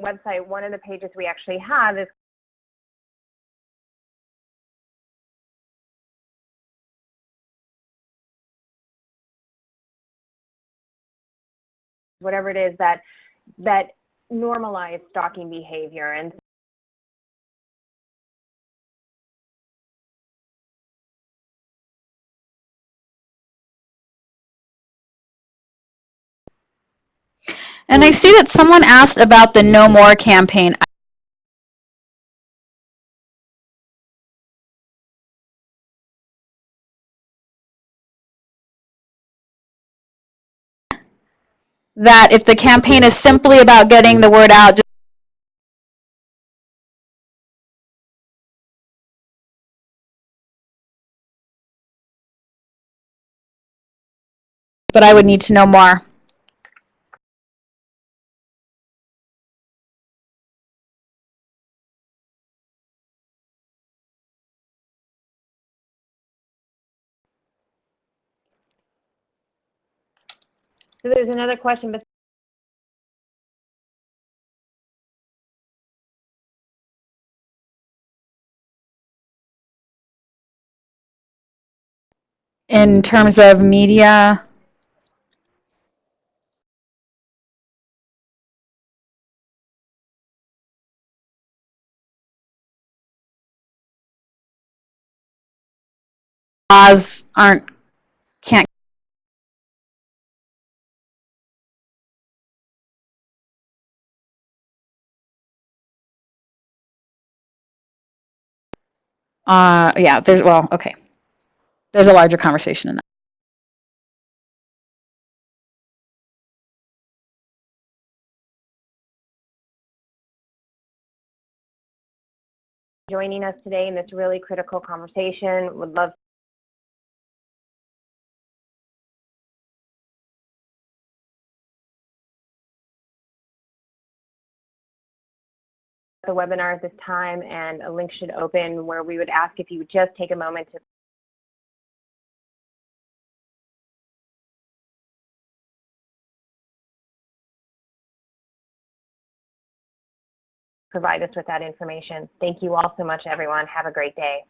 Website, one of the pages we actually have is whatever it is that normalize stalking behavior. And And I see that someone asked about the No More campaign. That if the campaign is simply about getting the word out, but I would need to know more. so there's another question, but In terms of media, laws can't. Yeah, okay. There's a larger conversation in that. joining us today in this really critical conversation. Would love the webinar at this time, and a link should open where we would ask if you would just take a moment to provide us with that information. Thank you all so much, everyone. Have a great day.